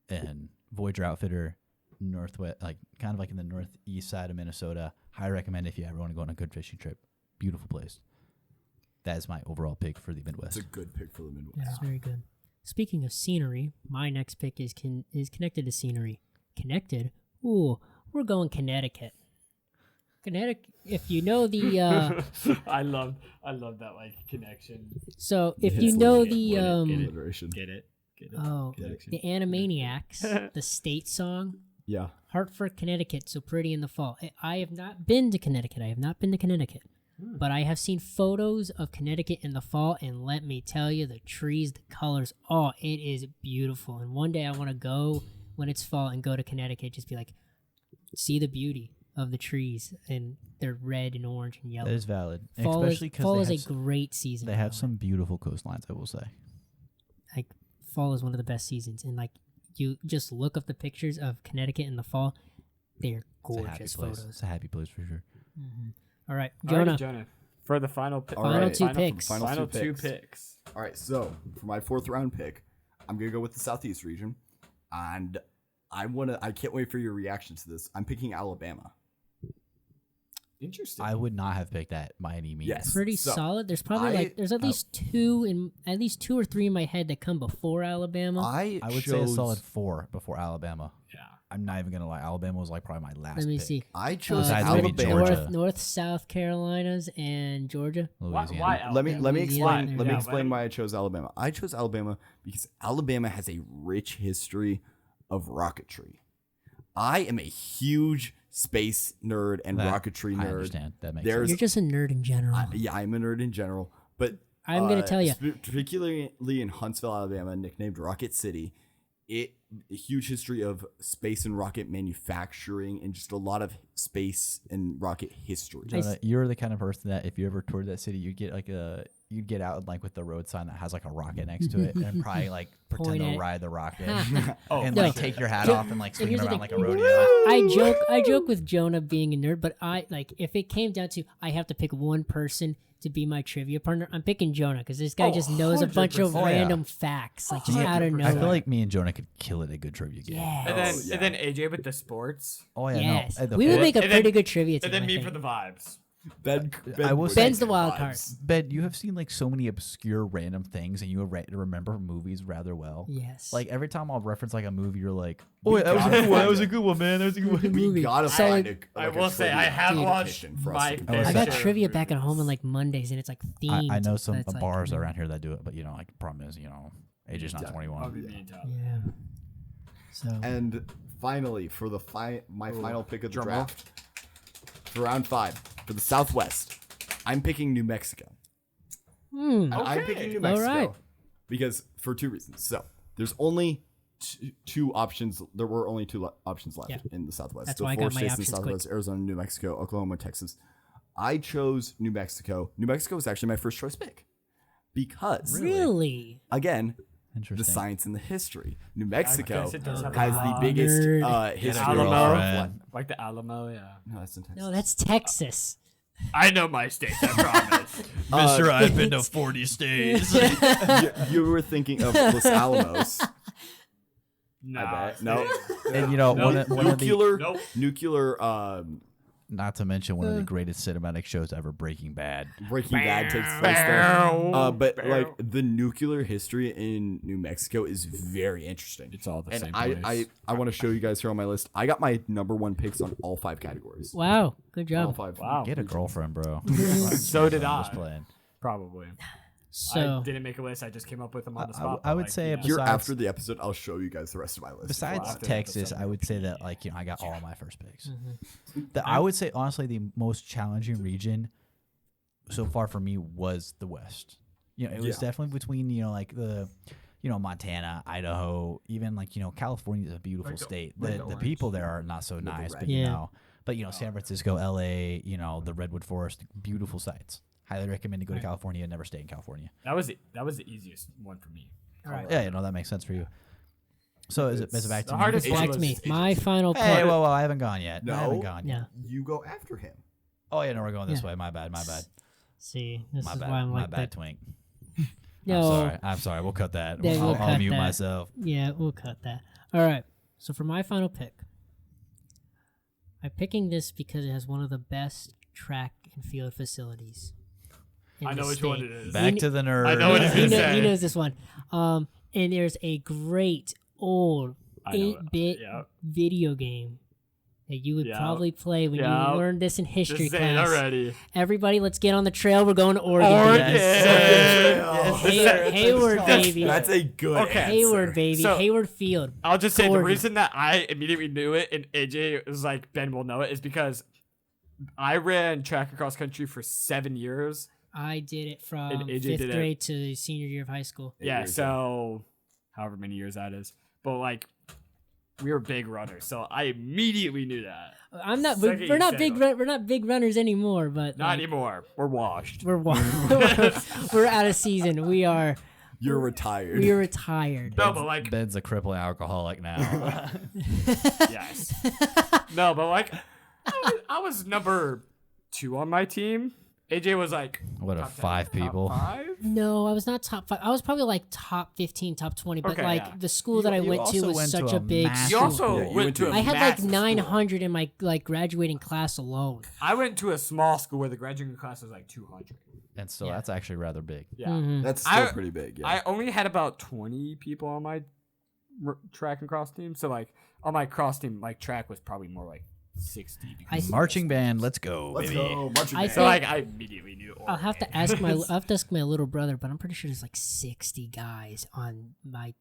and Voyager Outfitter, northwest, like kind of like in the northeast side of Minnesota. Highly recommend if you ever want to go on a good fishing trip. Beautiful place. That is my overall pick for the Midwest. It's a good pick for the Midwest. Yeah, it's very good. Speaking of scenery, my next pick is connected to scenery. Connected? Ooh, we're going Connecticut. Connecticut. If you know the, I love that like connection. so if It's you know legit. the, Alliteration. Get it? oh, Connection. the Animaniacs, the state song, Yeah. Hartford, Connecticut, so pretty in the fall. I have not been to Connecticut. But I have seen photos of Connecticut in the fall, and let me tell you, the trees, the colors, it is beautiful. And one day I want to go when it's fall and go to Connecticut, just be like, see the beauty of the trees, and they're red and orange and yellow. That is valid, Fall especially fall because is a great season. they have some beautiful coastlines. I will say. Like fall is one of the best seasons, and like you just look up the pictures of Connecticut in the fall, they're It's a happy gorgeous place. photos. It's a happy place for sure. All right, Alrighty, Jonah. Jonah. For the final pick. All Final right. two picks. Final two picks. picks. All right, so for my fourth round pick, I'm gonna go with the Southeast region, and I can't wait for your reaction to this. I'm picking Alabama. Interesting. I would not have picked that by any means. Yes. Pretty So, solid. There's probably there's at least two or three in my head that come before Alabama. I would say a solid 4 before Alabama. yeah. I'm not even gonna lie. Alabama was like probably my last. Let me pick. see. I chose Besides maybe Alabama. Georgia. North, South Carolinas, and Georgia. Louisiana. Why Let me Louisiana. explain. Let me Yeah, explain why I chose Alabama. I chose Alabama because Alabama has a rich history of rocketry. I am a huge space nerd and That- rocketry I nerd. understand. That makes There's You're just a nerd in general. I'm a nerd in general, but I'm gonna tell you. particularly in Huntsville, Alabama, nicknamed Rocket City, a huge history of space and rocket manufacturing and just a lot of space and rocket history. Jonah, you're the kind of person that if you ever toured that city, you'd get out like with the road sign that has like a rocket next to it, and probably like Point pretend at to it. ride the rocket, Oh, and No. like take your hat off and like swing here's the around thing. like a rodeo. I joke with Jonah being a nerd, but if it came down to I have to pick one person to be my trivia partner, I'm picking Jonah because this guy just knows a bunch of 100%. random facts, like just out of I nowhere. I feel like me and Jonah could kill it at a good trivia game. yeah. And then AJ with the sports. Oh yeah, Yes. no. We would make a And then- pretty good trivia team. And then I me think. for the vibes. Ben I will would say- Ben's the make wild vibes. card. Ben, you have seen like so many obscure random things, and you remember movies rather well. Yes. Like every time I'll reference like a movie, you're like, We "Oh, yeah, that was a gotta good one. That find was a it. good one, man. That was a good one." movie. We gotta So, find I will say I have watched my I got fair trivia share of back at home on movies. like Mondays, and it's like themed. I know some That's like, bars around here that do it, but like problem is, AJ's not 21. I'll be mean to it. Yeah. So And finally, for the my final pick of the Drum roll. draft, for round 5, for the Southwest, I'm picking New Mexico. And I'm Okay. picking New All Mexico right. because for 2 reasons. So there's only two options. There were only 2 options left Yeah. in the Southwest. That's the why I 4 got my states in the options Southwest: Arizona, New Mexico, Oklahoma, Texas. I chose New Mexico. New Mexico was actually my first choice pick because really, again, the Interesting. science and the history. New Mexico guess it does have has a the lot. biggest Nerd. history Alamo. of Girlfriend. Like the Alamo, yeah. No, that's in Texas. no, that's Texas. I know my states, I promise. Mister, I've been to 40 states. you were thinking of Los Alamos. Nah, bet. No. And you know, one of the Nuclear, Nope. nuclear. not to mention one of the greatest cinematic shows ever, Breaking Bad. Breaking Bad takes place there. But like the nuclear history in New Mexico is very interesting. It's all the And same I place. I want to show you guys here on my list. I got my number 1 picks on all 5 categories. Wow, good All job. 5. Wow. Get a girlfriend, bro. So did I'm I. just playing. Probably. So I didn't make a list. I just came up with them on the I- spot. I but, would like, say yeah. Here Besides- after the episode, I'll show you guys the rest of my list. Besides after the Texas, episode. I would say that like I got all my first picks. Mm-hmm. I would say honestly the most challenging region so far for me was the West. It was definitely between like the Montana, Idaho, even like California is a beautiful state. The people there are not so nice, but Yeah. San Francisco, LA, the Redwood Forest, beautiful sites. Highly recommend to go to California and never stay in California. That was the easiest one for me. all right. Yeah, that makes sense for you. So is it back to The me? hardest one Back to me. was- My final Hey, pick. whoa, I haven't gone yet. No. I haven't gone yet. Yeah. You go after him. Oh yeah, no, we're going this Yeah. way. My bad. See, this My is bad. why I'm My like bad, that. Twink. No. I'm sorry. We'll cut that. Yeah, we'll I'll cut mute that. myself. Yeah, we'll cut that. All right. So for my final pick, I'm picking this because it has one of the best track and field facilities. in I the know which state. one it is. Back to the nerd. I know what he's He, gonna know, say. he knows this one. And there's a great old I know it. 8-bit Yeah. video game that you would Yeah. probably play when Yeah. you learned this in history Just saying class. already. Everybody, let's get on the trail. We're going to Oregon. Oregon. Hayward, baby. That's a good Okay. Hayward, baby. So- Hayward Field. I'll just say the Oregon. reason that I immediately knew it and AJ was like, Ben will know it, is because I ran track and cross country for 7 years. I did it from And AJ 5th did it. grade to senior year of high school. Yeah, years, so however many years that is. But like we were big runners, so I immediately knew that. I'm not. Second We're you not said big. it. We're not big runners anymore. But Not like, anymore. We're washed. we're we're out of season. We are. You're retired. We are retired. No, but like Ben's a crippling alcoholic now. yes. No, but like I was number 2 on my team. AJ was like What a top 10, 5 top people. 5? No, I was not top 5. I was probably like top 15, top 20. But Okay, like yeah. the school that I You went to also was went such to a a big massive- You school. also Yeah, you went went to to a I had like massive school. 900 in my like graduating class alone. I went to a small school where the graduating class was like 200. And so Yeah. that's actually rather big. Yeah. Mhm. That's still I- pretty big. Yeah. I only had about 20 people on my track and cross team. So like on my cross team, like track was probably more like 60. because- Marching band, let's go, Let's baby. go. Marching I band. So like I immediately knew. I'll have to Oregon. ask my I'll have to ask my little brother, but I'm pretty sure there's like 60 guys on my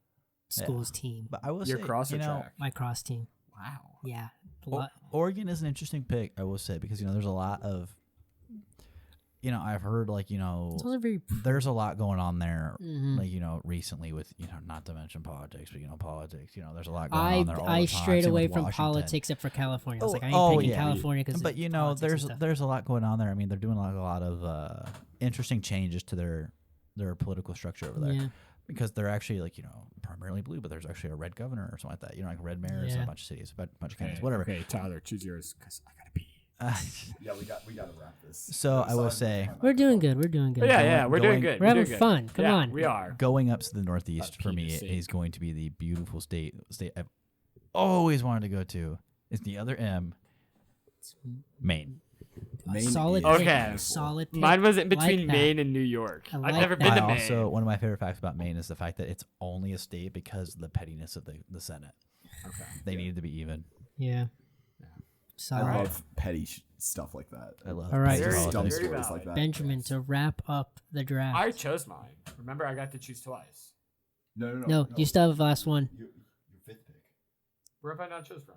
school's team, But I will Your say, cross or you know, track? my cross team. Wow. Yeah, a O- lot. Oregon is an interesting pick, I will say, because there's a lot of, I've heard like It's also very. there's a lot going on there, Mhm. like recently with not to mention politics, but politics, there's a lot going on there. All I the time, strayed same away with from Washington. politics except for California. I was like, I ain't Oh, picking yeah. California because. But there's a lot going on there. I mean, they're doing a lot of interesting changes to their political structure over there. Yeah. Because they're actually like primarily blue, but there's actually a red governor or something like that. Like red mayors in Yeah. a bunch of cities, a bunch of counties, whatever. Okay, Tyler, choose yours because I gotta pee. yeah, we gotta wrap this. So I will say, We're doing good. We're doing good. Yeah, we're doing going- good. We're having doing good. fun. Come Yeah, on. we are. going up to the Northeast for me penis is going to be the beautiful state I've always wanted to go to. It's the other M, Maine. Maine Solid. is- Pick. Okay. Solid. Pick. Mine was in between Like that. Maine and New York. I I've like never that. been I to Maine. also one of my favorite facts about Maine is the fact that it's only a state because of the pettiness of the Senate. Okay. They needed to be even. Yeah. I Solid. love petty stuff like that. I love All right. petty Very Dumb politics. very stories valid. like that. Benjamin, to wrap up the draft. I chose mine. Remember, I got to choose twice. No. No, you still have the last one. Your fifth pick. Where have I not chose from?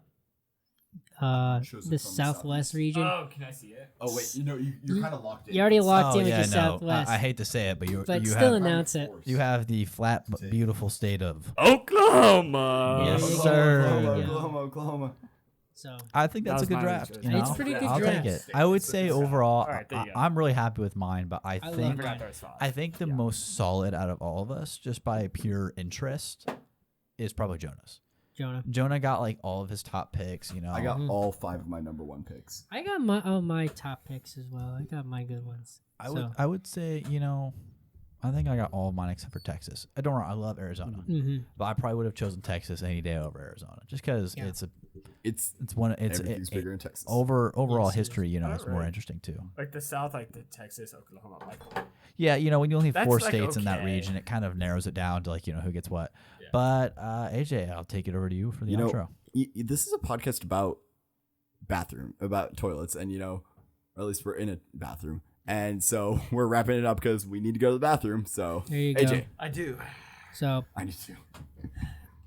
Chose it The from Southwest Southeast. region. Oh, can I see it? Oh wait, you're kind of locked in. You already locked Oh in with yeah, your no. Southwest. I hate to say it, but you but you still have announce it. you have the flat but beautiful state of. Oklahoma. Yes, There you sir. go. Oklahoma. So I think That that's a was good my draft. choice. You know? It's a pretty good I'll draft. take it. I would say overall, All right, there you go. I'm really happy with mine, but I love think mine. forgot there was five. I think the most solid out of all of us, just by pure interest, is probably Jonah's. Jonah. Jonah got like all of his top picks. I got all 5 of my number 1 picks. I got my top picks as well. I got my good ones. I would say I think I got all of mine except for Texas. I don't. I love Arizona, but I probably would have chosen Texas any day over Arizona, just because it's one. Everything's bigger in Texas. Overall Yes, it history, you know, Oh, is more right. interesting too. Like the South, like the Texas, Oklahoma, like Yeah, you know, when you only have That's, 4 like, states in that okay. region, it kind of narrows it down to like, you know, who gets what. Yeah. But AJ, I'll take it over to you for the You know, outro. this is a podcast about about toilets, and or at least we're in a bathroom, and so we're wrapping it up because we need to go to the bathroom. So There you AJ, go. I do. So I need to.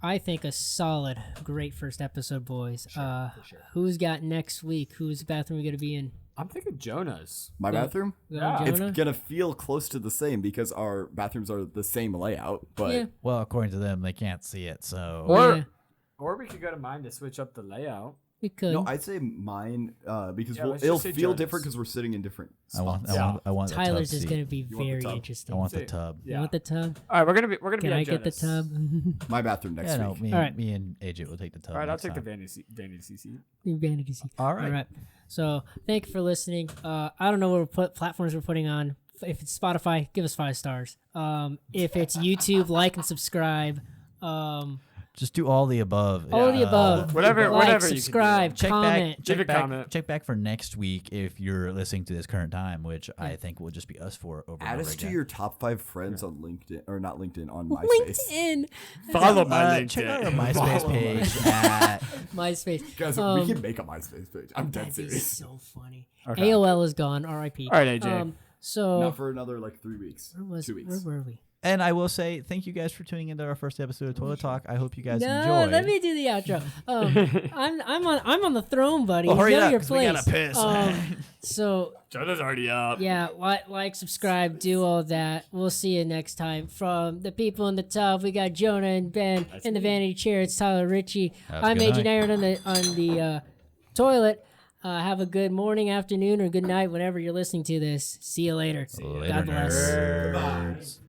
I think a solid, great first episode, boys. For sure. Who's got next week? Whose bathroom are we gonna be in? I'm thinking Jonah's. My Yeah. bathroom. Yeah. It's Jonah? gonna feel close to the same because our bathrooms are the same layout, but Yeah. Well, according to them, they can't see it, so Or- Yeah, Or we could go to mine to switch up the layout. we could. no, I'd say mine because Yeah, let's it'll just say feel Jonas. different because we're sitting in different I want, spots. I want the Tyler's tub is seat. gonna be You want the very tub? interesting. I want the See. tub. You want the tub? All right, we're gonna be Can on I get the Jonas. tub? My bathroom next Yeah, no, week. me, All right. me and AJ will take the tub. All right, I'll next take the time. vanity seat. Vanity seat. All right. All right. So thank you for listening. I don't know what platforms we're putting on. If it's Spotify, give us 5 stars. If it's YouTube, like and subscribe. Just do all the above. All the above. Whatever- Like, whatever you can do. subscribe, Check comment. back. Check Leave a back. comment. Check back for next week if you're listening to this current time, which I think will just be us for over and Add over us to again. your top 5 friends on LinkedIn, or not LinkedIn, on MySpace. LinkedIn, Follow my LinkedIn. Check out our MySpace Follow page at MySpace. Guys, we can make a MySpace page. I'm dead That'd be serious. so funny. Okay. AOL is gone. R.I.P. All right, AJ. So Not for another 3 weeks. where 2 weeks. were we? And I will say thank you guys for tuning into our first episode of Toilet Talk. I hope you guys No, enjoyed. let me do the outro. I'm on the throne, buddy. Well, hurry Go to up, your 'cause we place. gotta piss. So Jonah's already up. yeah, like, subscribe, do all that. We'll see you next time. From the people in the tub, we got Jonah and Ben. In the vanity chair, it's Tyler Ritchie. Have a I'm good Agent night. Aaron on the toilet. Have a good morning, afternoon, or good night whenever you're listening to this. See you later. Later, God bless. nerds.